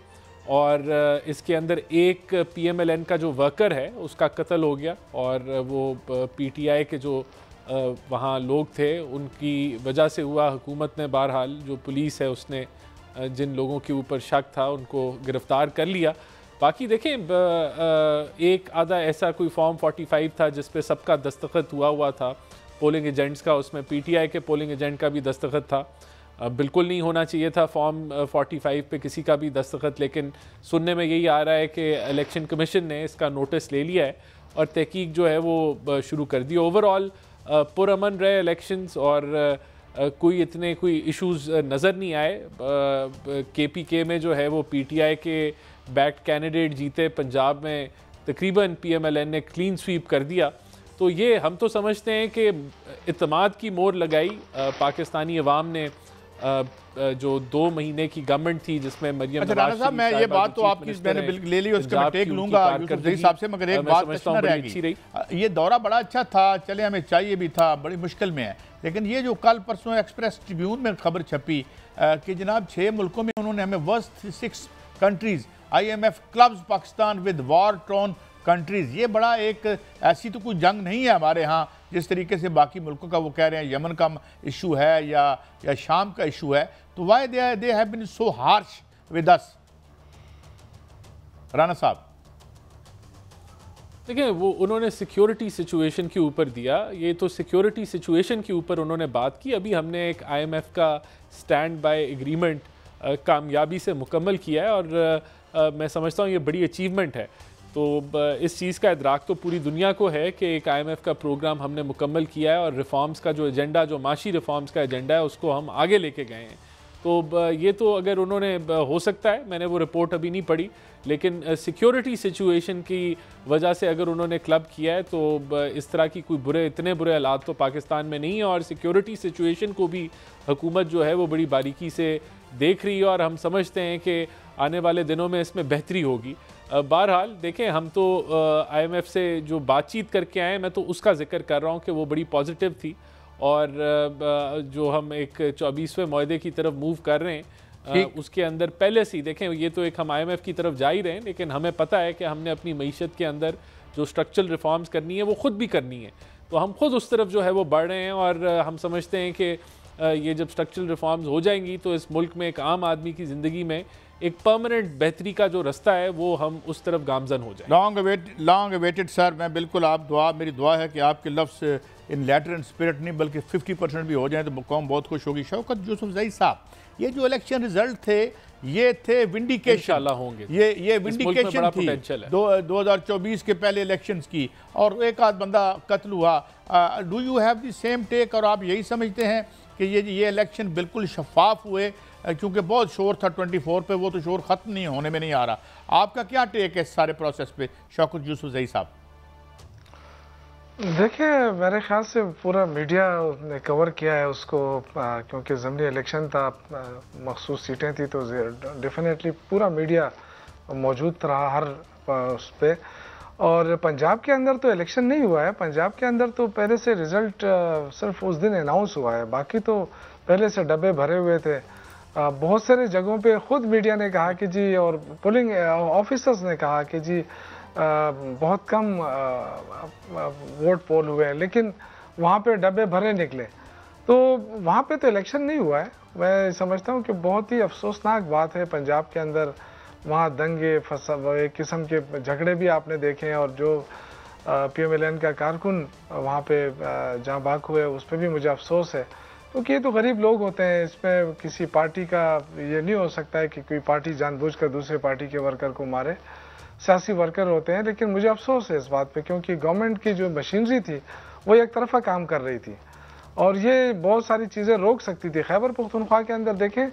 और इसके अंदर एक PMLN का जो वर्कर है उसका कत्ल हो गया, और वो PTI के जो वहाँ लोग थे उनकी वजह से हुआ। हुकूमत ने बहरहाल जो पुलिस है उसने जिन लोगों के ऊपर शक था उनको गिरफ़्तार कर लिया। बाकी देखें एक आधा ऐसा कोई फॉर्म 45 था जिस पे सबका दस्तखत हुआ था पोलिंग एजेंट्स का, उसमें PTI के पोलिंग एजेंट का भी दस्तखत था। बिल्कुल नहीं होना चाहिए था फॉर्म 45 पे किसी का भी दस्तखत, लेकिन सुनने में यही आ रहा है कि इलेक्शन कमीशन ने इसका नोटिस ले लिया है और तहकीक जो है वो शुरू कर दी। ओवरऑल पुरअमन रहे इलेक्शंस, और कोई इश्यूज़ नज़र नहीं आए। KPK में जो है वो PTI के बैक्ड कैंडिडेट जीते, पंजाब में तकरीबन PMLN ने क्लीन स्वीप कर दिया। तो ये हम तो समझते हैं कि इत्मीनाद की मोहर लगाई पाकिस्तानी अवाम ने। जो 2 महीने की गवर्नमेंट थी जिसमें मरियम नवाज साहब, मैं ये बात तो आपकी मैंने ले ली, उसके मैं टेक लूंगा हिसाब से, मगर एक बात अच्छी रही, ये दौरा बड़ा अच्छा था, चले हमें चाहिए भी था, बड़ी मुश्किल में है। लेकिन ये जो कल परसों एक्सप्रेस ट्रिब्यून में खबर छपी कि जनाब 6 मुल्कों में उन्होंने हमें worst 6 countries IMF clubs Pakistan with war torn countries, ये बड़ा एक ऐसी तो कोई जंग नहीं है हमारे यहाँ जिस तरीके से बाकी मुल्कों का वो कह रहे हैं यमन का इशू है या शाम का इशू है, तो why they have been so harsh with us? Rana साहब देखिए, वो उन्होंने सिक्योरिटी सिचुएशन के ऊपर दिया, ये तो सिक्योरिटी सिचुएशन के ऊपर उन्होंने बात की। अभी हमने एक IMF का स्टैंड बाय एग्रीमेंट कामयाबी से मुकम्मल किया है, और मैं समझता हूँ ये बड़ी अचीवमेंट है। तो इस चीज़ का इदराक तो पूरी दुनिया को है कि एक IMF का प्रोग्राम हमने मुकम्मल किया है, और रिफॉर्म्स का जो एजेंडा, जो माशी रिफॉर्म्स का एजेंडा है, उसको हम आगे लेके गए हैं। तो ये तो अगर उन्होंने, हो सकता है, मैंने वो रिपोर्ट अभी नहीं पढ़ी, लेकिन सिक्योरिटी सिचुएशन की वजह से अगर उन्होंने क्लब किया है तो इस तरह की कोई इतने बुरे हालात तो पाकिस्तान में नहीं है, और सिक्योरिटी सिचुएशन को भी हुकूमत जो है वो बड़ी बारीकी से देख रही है, और हम समझते हैं कि आने वाले दिनों में इसमें बेहतरी होगी। बहरहाल देखें, हम तो IMF से जो बातचीत करके आए, मैं तो उसका जिक्र कर रहा हूँ कि वो बड़ी पॉजिटिव थी, और जो हम एक 24वें मुआहदे की तरफ मूव कर रहे हैं उसके अंदर पहले से ही देखें, ये तो एक हम IMF की तरफ जा ही रहे हैं, लेकिन हमें पता है कि हमने अपनी मईशत के अंदर जो स्ट्रक्चरल रिफॉर्म्स करनी है वो ख़ुद भी करनी है, तो हम खुद उस तरफ जो है वो बढ़ रहे हैं। और हम समझते हैं कि ये जब स्ट्रक्चरल रिफॉर्म्स हो जाएंगी तो इस मुल्क में एक आम आदमी की ज़िंदगी में एक परमानेंट बेहतरी का जो रास्ता है वो हम उस तरफ गामजन हो जाए। लॉन्ग अवेटेड सर, मैं बिल्कुल मेरी दुआ है कि आपके लफ्ज़ इन लेटर एंड स्पिरिट नहीं बल्कि 50% भी हो जाए तो कौम बहुत खुश होगी। शौकत यूसुफजई साहब, ये जो इलेक्शन रिजल्ट थे ये थे विंडिकेशन, इंशाल्लाह होंगे। ये विंडिकेशन थी 2024 के पहले इलेक्शंस की, और एक आध बंदा कत्ल हुआ। Do you have the same take, और आप यही समझते हैं कि ये इलेक्शन बिल्कुल शफाफ हुए? क्योंकि बहुत शोर था 24 पे, वो तो शोर ख़त्म नहीं होने में नहीं आ रहा। आपका क्या टेक है इस सारे प्रोसेस पे शौकत यूसुफजई साहब? देखिए, मेरे ख्याल से पूरा मीडिया ने कवर किया है उसको, क्योंकि ज़मीनी इलेक्शन था, मखसूस सीटें थी, तो डेफिनेटली पूरा मीडिया मौजूद रहा हर उस पर। और पंजाब के अंदर तो इलेक्शन नहीं हुआ है, पंजाब के अंदर तो पहले से रिज़ल्ट सिर्फ उस दिन अनाउंस हुआ है, बाकी तो पहले से डब्बे भरे हुए थे। बहुत सारे जगहों पे खुद मीडिया ने कहा कि जी, और पोलिंग ऑफिसर्स ने कहा कि जी बहुत कम वोट पोल हुए हैं, लेकिन वहाँ पे डब्बे भरे निकले। तो वहाँ पे तो इलेक्शन नहीं हुआ है। मैं समझता हूँ कि बहुत ही अफसोसनाक बात है पंजाब के अंदर, वहाँ दंगे एक किस्म के झगड़े भी आपने देखे हैं, और जो PMLN का कारकुन वहाँ पे जहाँ बाग हुए उस पर भी मुझे अफसोस है, क्योंकि ये तो गरीब लोग होते हैं। इसमें किसी पार्टी का ये नहीं हो सकता है कि कोई पार्टी जानबूझकर दूसरे पार्टी के वर्कर को मारे, सियासी वर्कर होते हैं। लेकिन मुझे अफसोस है इस बात पे, क्योंकि गवर्नमेंट की जो मशीनरी थी वो एक तरफा काम कर रही थी, और ये बहुत सारी चीज़ें रोक सकती थी। खैबर पख्तूनख्वा के अंदर देखें,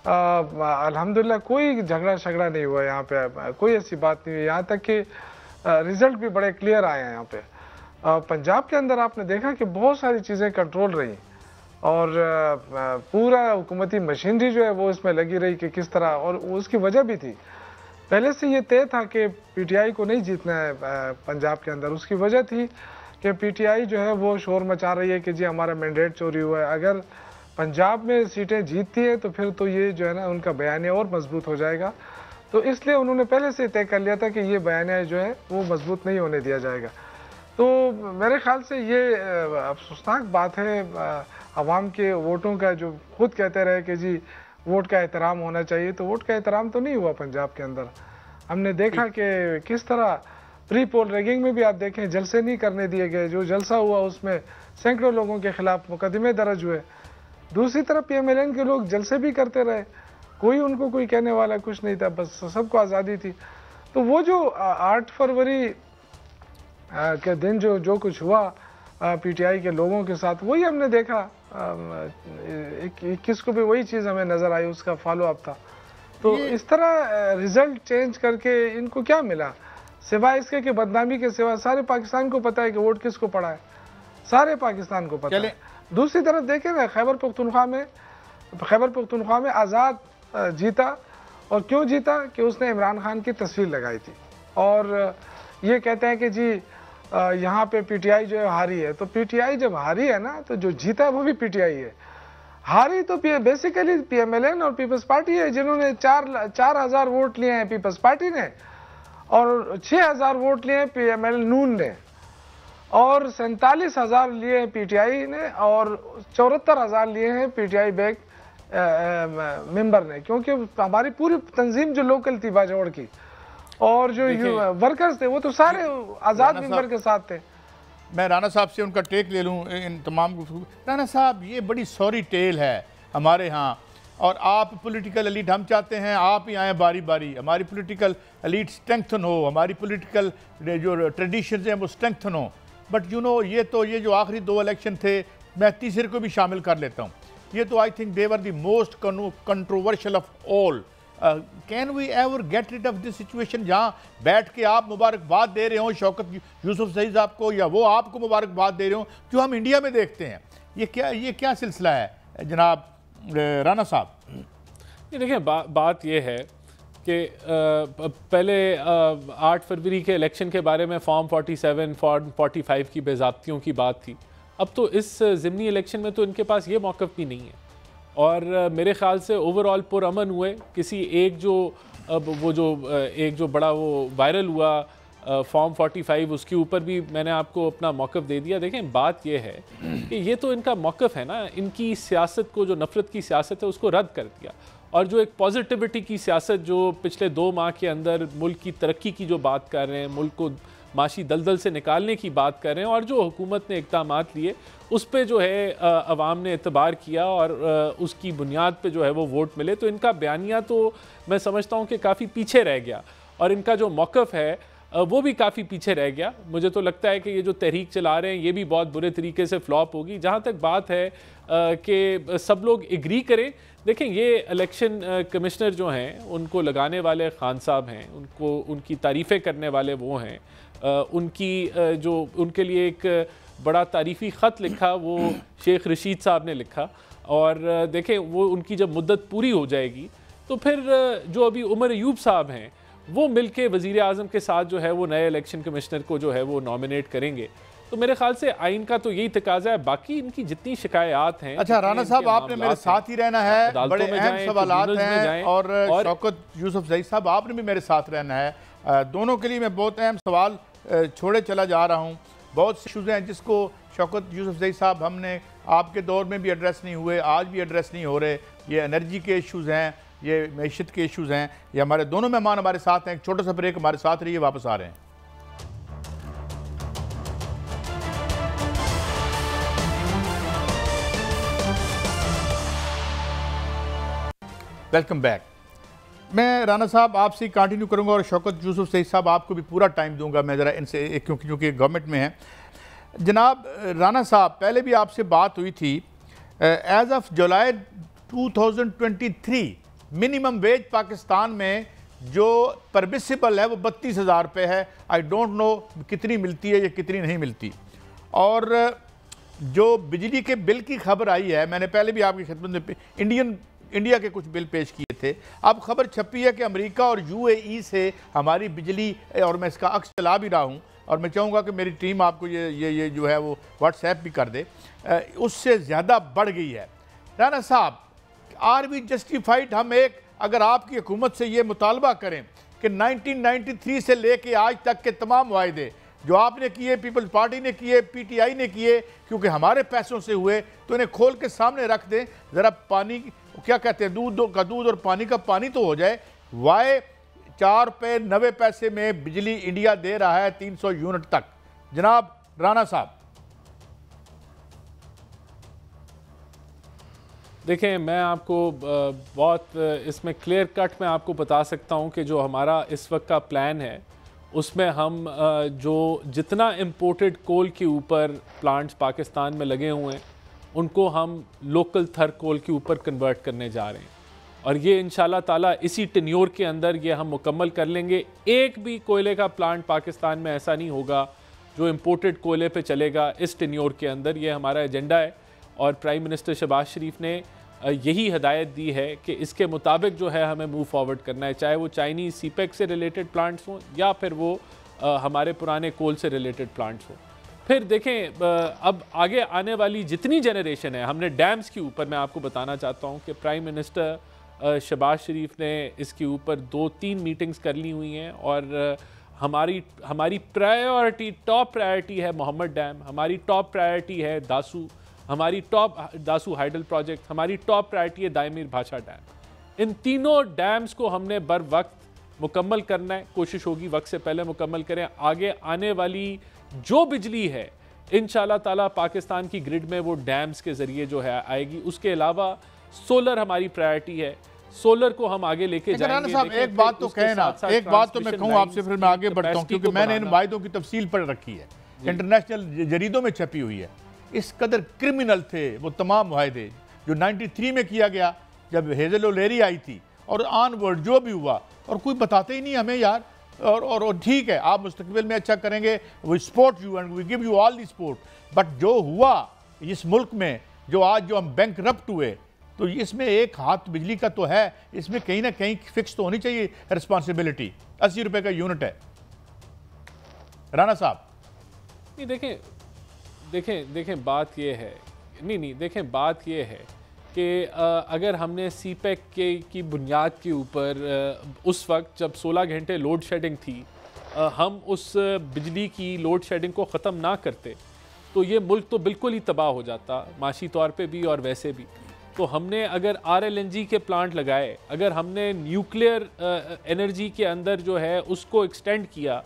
अल्हम्दुलिल्लाह कोई झगड़ा शगड़ा नहीं हुआ यहाँ पे, कोई ऐसी बात नहीं हुई, यहाँ तक कि रिजल्ट भी बड़े क्लियर आए हैं यहाँ पे। पंजाब के अंदर आपने देखा कि बहुत सारी चीज़ें कंट्रोल रही, और पूरा हुकूमती मशीनरी जो है वो इसमें लगी रही कि किस तरह, और उसकी वजह भी थी। पहले से ये तय था कि PTI को नहीं जीतना है पंजाब के अंदर। उसकी वजह थी कि PTI जो है वो शोर मचा रही है कि जी हमारा मैंडेट चोरी हुआ है। अगर पंजाब में सीटें जीतती है तो फिर तो ये जो है ना उनका बयानिया और मजबूत हो जाएगा, तो इसलिए उन्होंने पहले से तय कर लिया था कि ये बयानिया जो है वो मजबूत नहीं होने दिया जाएगा। तो मेरे ख्याल से ये अफसोसनाक बात है आवाम के वोटों का, जो खुद कहते रहे कि जी वोट का एहतराम होना चाहिए, तो वोट का एहतराम तो नहीं हुआ पंजाब के अंदर। हमने देखा कि किस तरह प्री पोल रैगिंग में भी आप देखें जलसे नहीं करने दिए गए, जो जलसा हुआ उसमें सैकड़ों लोगों के खिलाफ मुकदमे दर्ज हुए। दूसरी तरफ PMLN के लोग जलसे भी करते रहे, कोई उनको कोई कहने वाला कुछ नहीं था, बस सबको आज़ादी थी। तो वो जो 8 फरवरी के दिन जो कुछ हुआ PTI के लोगों के साथ, वही हमने देखा। 21 को भी वही चीज़ हमें नज़र आई, उसका फॉलो अप था। तो इस तरह रिजल्ट चेंज करके इनको क्या मिला, सिवाय इसके कि बदनामी के सिवा सारे पाकिस्तान को पता है कि वोट किसको पड़ा है, सारे पाकिस्तान को पता है। दूसरी तरफ देखें ना, खैबर पख्तूनख्वा में आज़ाद जीता, और क्यों जीता कि उसने इमरान खान की तस्वीर लगाई थी, और ये कहते हैं कि जी यहाँ पे PTI जो है हारी है। तो PTI जब हारी है ना, तो जो जीता है वो भी PTI है। हारी तो बेसिकली PMLN और पीपल्स पार्टी है, जिन्होंने 4,000 वोट लिए हैं पीपल्स पार्टी ने, और 6,000 वोट लिए हैं PML नून ने, और 47,000 लिए हैं PTI ने, और 74,000 लिए हैं PTI बैक मेंबर ने, क्योंकि हमारी पूरी तंजीम जो लोकल थी बाजौड़ की, और जो वर्कर्स थे वो तो सारे आज़ाद मेंबर के साथ थे। मैं राना साहब से उनका टेक ले लूँ इन तमाम। राना साहब, ये बड़ी सॉरी टेल है हमारे यहाँ, और आप पॉलिटिकल एलीट, हम चाहते हैं आप ही आएँ बारी बारी, हमारी पॉलिटिकल एलीट स्ट्रेंथन हो, हमारी पॉलिटिकल जो ट्रेडिशंस हैं वो स्ट्रेंथन हो। बट यू नो, ये जो आखिरी 2 इलेक्शन थे, मैं तीसरे को भी शामिल कर लेता हूँ, ये तो I think they were the most controversial of all. Can we ever get rid of this situation, जहाँ बैठ के आप मुबारकबाद दे रहे हो शौकत यूसुफजई साहब को, या वो आपको मुबारकबाद दे रहे हो, जो हम इंडिया में देखते हैं? ये क्या सिलसिला है जनाब राना साहब? ये देखिए, बात ये है कि पहले 8 फरवरी के इलेक्शन के बारे में फॉर्म 47, फॉर्म 45 की बेज़ाब्तियों की बात थी। अब तो इस ज़िमनी इलेक्शन में तो इनके पास ये मौक़िफ़ भी नहीं है, और मेरे ख़्याल से ओवरऑल पुरअमन हुए। किसी एक जो बड़ा वो वायरल हुआ फॉर्म 45, उसके ऊपर भी मैंने आपको अपना मौक़िफ़ दे दिया। देखें, बात यह है कि ये तो इनका मौक़िफ़ है ना, इनकी सियासत को, जो नफ़रत की सियासत है उसको रद्द कर दिया। और जो एक पॉजिटिविटी की सियासत जो पिछले 2 माह के अंदर मुल्क की तरक्की की जो बात कर रहे हैं, मुल्क को माशी दलदल से निकालने की बात कर रहे हैं, और जो हुकूमत ने इक़दामात लिए उस पे जो है अवाम ने एतबार किया और उसकी बुनियाद पे जो है वो वोट मिले। तो इनका बयानिया तो मैं समझता हूँ कि काफ़ी पीछे रह गया, और इनका जो मौक़िफ़ है वो भी काफ़ी पीछे रह गया। मुझे तो लगता है कि ये जो तहरीक चला रहे हैं ये भी बहुत बुरे तरीके से फ्लॉप होगी। जहाँ तक बात है कि सब लोग एग्री करें, देखें ये इलेक्शन कमिश्नर जो हैं उनको लगाने वाले खान साहब हैं, उनको उनकी तारीफ़ें करने वाले वो हैं, उनकी जो उनके लिए एक बड़ा तारीफ़ी ख़त लिखा वो शेख रशीद साहब ने लिखा, और देखें वो उनकी जब मुद्दत पूरी हो जाएगी तो फिर जो अभी उमर अयूब साहब हैं वो मिलके वज़ीर आज़म के साथ जो है वो नए इलेक्शन कमिश्नर को जो है वो नॉमिनेट करेंगे। तो मेरे ख्याल से आइन का तो यही तकाजा है। बाकी इनकी जितनी शिकायत हैं, अच्छा राना साहब आपने मेरे साथ ही रहना है, बड़े अहम सवालात हैं, और शौकत यूसुफ ज़ई साहब आपने भी मेरे साथ रहना है। दोनों के लिए मैं बहुत अहम सवाल छोड़े चला जा रहा हूँ। बहुत से इशूज़ हैं जिसको शौकत यूसुफ ज़ई साहब हमने आपके दौर में भी एड्रेस नहीं हुए, आज भी एड्रेस नहीं हो रहे। ये एनर्जी के इशूज़ हैं, ये मैशत के इशूज़ हैं। ये हमारे दोनों मेहमान हमारे साथ हैं। एक छोटा सा ब्रेक, हमारे साथ रहिए, वापस आ रहे हैं। Welcome back. मैं राना साहब आपसे कंटिन्यू करूंगा और शौकत यूसुफ ज़ई साहब आपको भी पूरा टाइम दूंगा मैं ज़रा इनसे, क्योंकि गवर्नमेंट में है। जनाब राना साहब, पहले भी आपसे बात हुई थी, as of July 2023 minimum wage Pakistan में जो परमिसिबल है वो 32,000 रुपये है। आई डोंट नो कितनी मिलती है या कितनी नहीं मिलती। और जो बिजली के बिल की खबर आई है, मैंने पहले भी आपकी खिदमत में इंडिया के कुछ बिल पेश किए थे। अब खबर छपी है कि अमेरिका और UAE से हमारी बिजली, और मैं इसका अक्स चला भी रहा हूँ और मैं चाहूँगा कि मेरी टीम आपको ये जो है वो व्हाट्सएप भी कर दे, उससे ज़्यादा बढ़ गई है। राना साहब, आर वी जस्टिफाइड हम एक अगर आपकी हुकूमत से ये मुतालबा करें कि 1993 से लेके आज तक के तमाम वायदे जो आपने किए, पीपल्स पार्टी ने किए, PTI ने किए, क्योंकि हमारे पैसों से हुए, तो इन्हें खोल के सामने रख दें ज़रा। पानी क्या कहते हैं, दूध का दूध और पानी का पानी तो हो जाए। वाई 4 रुपये 90 पैसे में बिजली इंडिया दे रहा है 300 यूनिट तक। जनाब राना साहब, देखें मैं आपको बहुत इसमें क्लियर कट मैं आपको बता सकता हूं कि जो हमारा इस वक्त का प्लान है उसमें हम जो जितना इम्पोर्टेड कोल के ऊपर प्लांट्स पाकिस्तान में लगे हुए हैं उनको हम लोकल थर कोल के ऊपर कन्वर्ट करने जा रहे हैं, और ये इंशाल्लाह ताला इसी टेन्योर के अंदर ये हम मुकम्मल कर लेंगे। एक भी कोयले का प्लांट पाकिस्तान में ऐसा नहीं होगा जो इम्पोर्टेड कोयले पे चलेगा इस टेन्योर के अंदर। ये हमारा एजेंडा है, और प्राइम मिनिस्टर शहबाज शरीफ ने यही हदायत दी है कि इसके मुताबिक जो है हमें मूव फॉरवर्ड करना है, चाहे वो चाइनीज़ CPEC से रिलेटेड प्लांट्स हों या फिर वो हमारे पुराने कोल से रिलेटेड प्लांट्स हों। फिर देखें अब आगे आने वाली जितनी जनरेशन है, हमने डैम्स के ऊपर मैं आपको बताना चाहता हूँ कि प्राइम मिनिस्टर शहबाज शरीफ ने इसके ऊपर 2-3 मीटिंग्स कर ली हुई हैं, और हमारी प्रायोरिटी, टॉप प्रायोरिटी है मोहम्मद डैम, हमारी टॉप प्रायोरिटी है दासू, हमारी टॉप दासू हाइडल प्रोजेक्ट, हमारी टॉप प्रायोरिटी है दायमीर भाषा डैम। इन तीनों डैम्स को हमने बर वक्त मुकम्मल करना है, कोशिश होगी वक्त से पहले मुकम्मल करें। आगे आने वाली जो बिजली है इंशाल्लाह ताला पाकिस्तान की ग्रिड में वो डैम्स के ज़रिए जो है आएगी। उसके अलावा सोलर हमारी प्रायोरिटी है, सोलर को हम आगे लेके जाएंगे। साहब एक बात तो कहना, एक बात तो मैं कहूँ आपसे, फिर मैं आगे बढ़ता हूँ, क्योंकि मैंने इन वायदों की तफसील पढ़ रखी है, इंटरनेशनल जरीदों में छपी हुई है। इस कदर क्रिमिनल थे वो तमाम वायदे जो 93 में किया गया जब हेजल ओलेरी आई थी, और ऑनवर्ड जो भी हुआ, और कोई बताते ही नहीं हमें यार। और ठीक है, आप मुस्तकबिल में अच्छा करेंगे, we support you and we give you all the support, but जो हुआ इस मुल्क में, जो आज जो हम बैंकरप्ट हुए, तो इसमें एक हाथ बिजली का तो है, इसमें कहीं ना कहीं फिक्स तो होनी चाहिए रिस्पॉन्सिबिलिटी। 80 रुपये का यूनिट है। राना साहब, नहीं देखें बात ये है, देखें बात ये है कि अगर हमने CPEC की बुनियाद के ऊपर उस वक्त जब 16 घंटे लोड शेडिंग थी, हम उस बिजली की लोड शेडिंग को ख़त्म ना करते तो ये मुल्क तो बिल्कुल ही तबाह हो जाता, माशी तौर पे भी और वैसे भी। तो हमने अगर RLNG के प्लांट लगाए, अगर हमने न्यूक्लियर एनर्जी के अंदर जो है उसको एक्सटेंड किया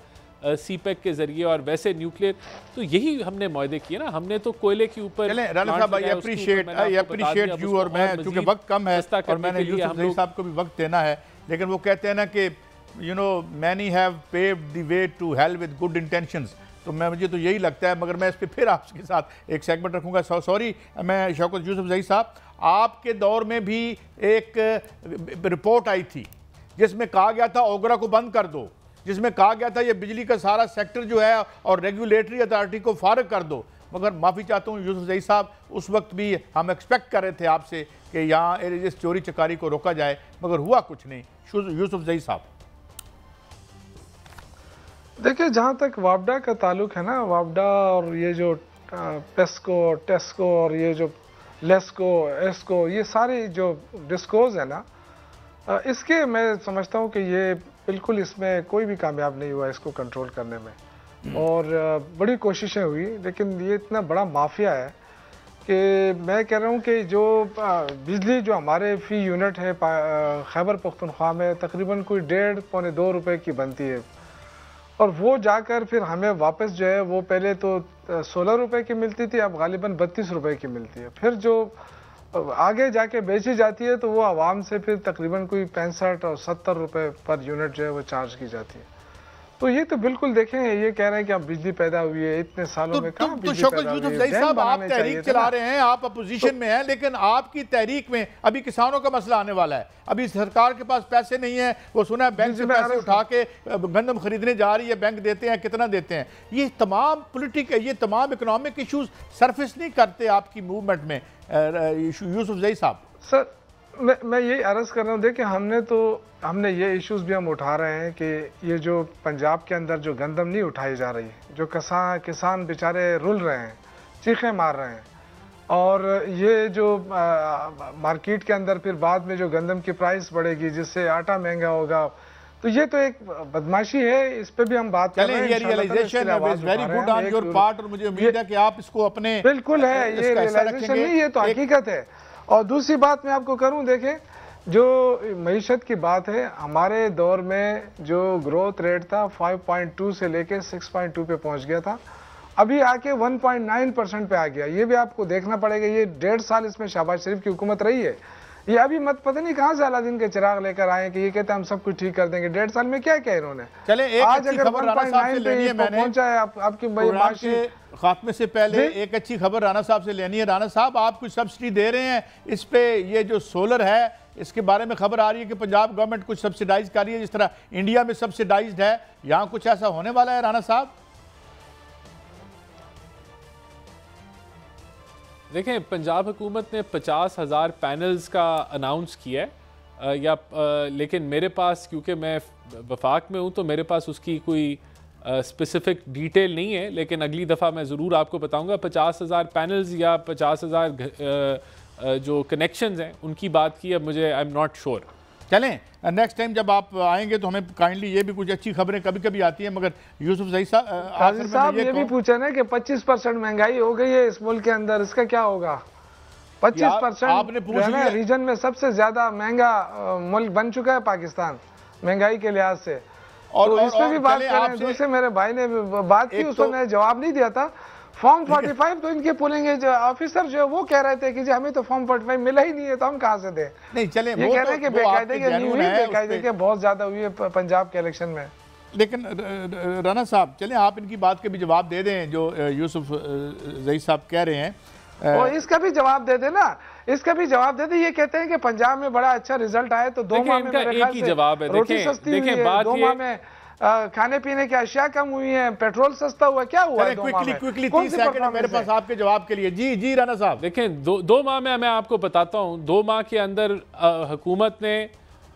CPEC के जरिए और वैसे न्यूक्लियर, तो यही हमने मुआहदे किए ना। हमने तो कोयले के ऊपर राना साहब आई अप्रिशिएट यू, और मैं चूंकि वक्त कम है और मैंने यूसुफ ज़ई साहब को भी वक्त देना है, लेकिन वो कहते हैं ना कि you know many have paved the way to hell with good intentions, तो मुझे तो यही लगता है, मगर मैं इस पर फिर आपके साथ एक सेगमेंट रखूंगा। सॉरी, मैं शौकत यूसुफ ज़ई साहब, आपके दौर में भी एक रिपोर्ट आई थी जिसमें कहा गया था ओगरा को बंद कर दो, जिसमें कहा गया था ये बिजली का सारा सेक्टर जो है और रेगुलेटरी अथॉरिटी को फारग कर दो। मगर माफ़ी चाहता हूँ यूसुफ ज़ई साहब, उस वक्त भी हम एक्सपेक्ट कर रहे थे आपसे कि यहाँ इस चोरी चकारी को रोका जाए, मगर हुआ कुछ नहीं। यूसुफ ज़ई साहब, देखिए, जहाँ तक वापडा का ताल्लुक है ना, वापडा और ये जो पेस्को, टेस्को और ये जो लेस्को, एस्को, ये सारे जो डिस्कोज है ना, इसके मैं समझता हूँ कि ये बिल्कुल इसमें कोई भी कामयाब नहीं हुआ इसको कंट्रोल करने में, और बड़ी कोशिशें हुई, लेकिन ये इतना बड़ा माफिया है कि मैं कह रहा हूँ कि जो बिजली जो हमारे फी यूनिट है खैबर पख्तूनख्वा में तकरीबन कोई 1.5 पौने 2 रुपए की बनती है, और वो जाकर फिर हमें वापस जो है वो पहले तो 16 रुपए की मिलती थी, अब गालिबन 32 रुपए की मिलती है। फिर जो आगे जाके बेची जाती है तो वो आवाम से फिर तकरीबन कोई 65 और 70 रुपए पर यूनिट जो है वो चार्ज की जाती है। तो ये तो बिल्कुल देखें, ये कह रहे हैं कि अब बिजली पैदा हुई है इतने सालों में, कहाँ बिजली पैदा हुई है? साहब, आप तहरीक चला रहे हैं, आप अपोजिशन में हैं, लेकिन आपकी तहरीक में अभी किसानों का मसला आने वाला है। अभी सरकार के पास पैसे नहीं है, वो सुना है बैंक से पैसे उठा के गंदम खरीदने जा रही है, बैंक देते हैं, कितना देते हैं। ये तमाम पॉलिटिक, ये तमाम इकोनॉमिक इशूज सरफेस नहीं करते आपकी मूवमेंट में यूसुफ ज़ई साहब। सर, मैं यही अर्ज कर रहा हूँ, देखिए हमने ये इश्यूज भी हम उठा रहे हैं कि ये जो पंजाब के अंदर जो गंदम नहीं उठाई जा रही, जो किसान बेचारे रुल रहे हैं, चीखें मार रहे हैं, और ये जो मार्केट के अंदर फिर बाद में जो गंदम की प्राइस बढ़ेगी जिससे आटा महंगा होगा, तो ये तो एक बदमाशी है, इस पे भी हम बात कर रहे हैं। ये realisation is very good on your part, और मुझे उम्मीद है कि आप इसको अपने बिल्कुल है, ये रियलाइजेशन नहीं, ये तो हकीकत है। और दूसरी बात मैं आपको करूं, देखें जो मईशत की बात है, हमारे दौर में जो ग्रोथ रेट था 5.2 से लेके 6.2 पे पहुंच गया था, अभी आके 1.9% पे आ गया। ये भी आपको देखना पड़ेगा, ये 1.5 साल इसमें शहबाज शरीफ की हुकूमत रही है। ये अभी मत पता नहीं कहाँ से अलादीन के चिराग लेकर आए कि ये कहते हैं हम सब कुछ ठीक कर देंगे। 1.5 साल में क्या किया इन्होंने? चले एक आज अच्छी अगर खबर राणा साहब से लेनी है, मैंने पहुंचा है आपकी माशी खात्मे से पहले एक अच्छी खबर राणा साहब से लेनी है। राणा साहब, आप कुछ सब्सिडी दे रहे हैं इस पे, ये जो सोलर है इसके बारे में खबर आ रही है कि पंजाब गवर्नमेंट कुछ सब्सिडाइज कर रही है, जिस तरह इंडिया में सब्सिडाइज्ड है, यहाँ कुछ ऐसा होने वाला है राणा साहब? देखें, पंजाब हुकूमत ने 50,000 पैनल्स का अनाउंस किया है, लेकिन मेरे पास, क्योंकि मैं वफाक में हूँ, तो मेरे पास उसकी कोई स्पेसिफिक डिटेल नहीं है, लेकिन अगली दफ़ा मैं ज़रूर आपको बताऊंगा। 50,000 पैनल्स या 50,000 जो कनेक्शंस हैं उनकी बात की, अब मुझे आई एम नॉट श्योर। चलें, नेक्स्ट टाइम जब आप आएंगे तो हमें काइंडली, ये भी कुछ अच्छी खबरें कभी कभी आती हैं, मगर यूसुफ ज़ई साहब ये भी पूछा ना कि 25% महंगाई हो गई है इस मुल्क के अंदर, इसका क्या होगा? 25% आपने पूछ लिया। रीजन में सबसे ज्यादा महंगा मुल्क बन चुका है पाकिस्तान महंगाई के लिहाज से, और इसमें भी बात करें। दूसरे मेरे भाई ने बात की, उसने जवाब नहीं दिया था। फॉर्म 45 तो इनके पुलिंग जो ऑफिसर जो है वो कह रहे थे कि जी हमें तो फॉर्म 45 मिला ही नहीं है, तो हम कहाँ से दें? नहीं, चले, ये कह रहे हैं कि बेकायदे के नहीं हुई, बेकायदे के बहुत ज्यादा हुई है पंजाब के इलेक्शन में। लेकिन राणा साहब, चलें आप इनकी बात के भी जवाब दे दें जो यूसुफ ज़ई साहब कह रहे हैं, और इसका भी जवाब दे देना, इसका भी जवाब दे दे। ये कहते हैं कि पंजाब में बड़ा अच्छा रिजल्ट आया, तो 2 माह में मेरे ख्याल से रोटी सस्ती हुई है, 2 माह में खाने पीने की अशिया कम हुई है, पेट्रोल सस्ता हुआ, क्या हुआ है 2 माह में? क्विकली 30 सेकंड मेरे पास आपके जवाब के लिए। जी राणा साहब। देखें, 2 माह में मैं आपको बताता हूँ, 2 माह के अंदर हुकूमत ने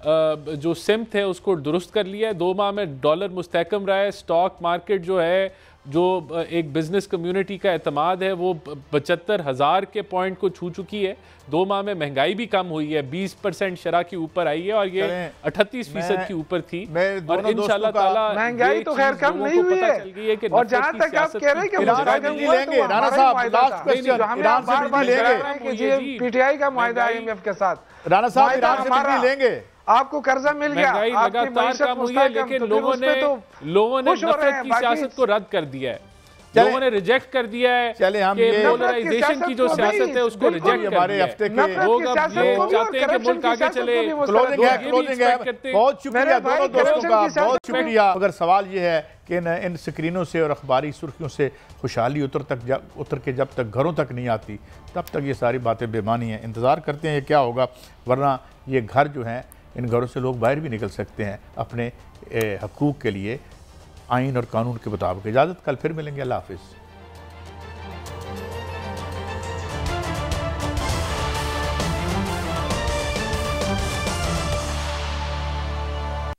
जो सिमत है उसको दुरुस्त कर लिया है। 2 माह में डॉलर मुस्तहकम रहा है, स्टॉक मार्केट जो है, जो एक बिजनेस कम्युनिटी का एतमाद है, वो 75,000 के पॉइंट को छू चुकी है। 2 माह में महंगाई भी कम हुई है, 20% शरह के ऊपर आई है और ये 38% के ऊपर थी। और इंशाल्लाह ताला महंगाई तो खैर कम नहीं हुई है। और जहां तक आप कह रहे हैं कि राणा साहब लास्ट क्वेश्चन, ईरान से बिजली लेंगे? पीटीआई का मुआहदा IMF के साथ, राणा साहब ईरान से बिजली लेंगे? आपको कर्जा मिल गया, लगातार कम हुई है, लेकिन लोगों ने नफरत की सियासत को रद्द कर दिया है, लोगों ने रिजेक्ट कर दिया है। चले हम कि पोलराइजेशन की जो सियासत है उसको रिजेक्ट कर दिया है। लोग अब ये चाहते हैं कि मुल्क आगे चले। क्लोजिंग है। बहुत शुक्रिया दोनों दोस्तों का, बहुत शुक्रिया। अगर सवाल ये है कि इन स्क्रीनों से और अखबारी सुर्खियों से खुशहाली उतर के जब तक घरों तक नहीं आती, तब तक ये सारी बातें बेमानी हैं। इंतज़ार करते हैं ये क्या होगा, वरना ये घर जो हैं, इन घरों से लोग बाहर भी निकल सकते हैं अपने हकूक़ के लिए, आइन और कानून के मुताबिक। इजाज़त, कल फिर मिलेंगे। अल्लाह हाफ़िज़।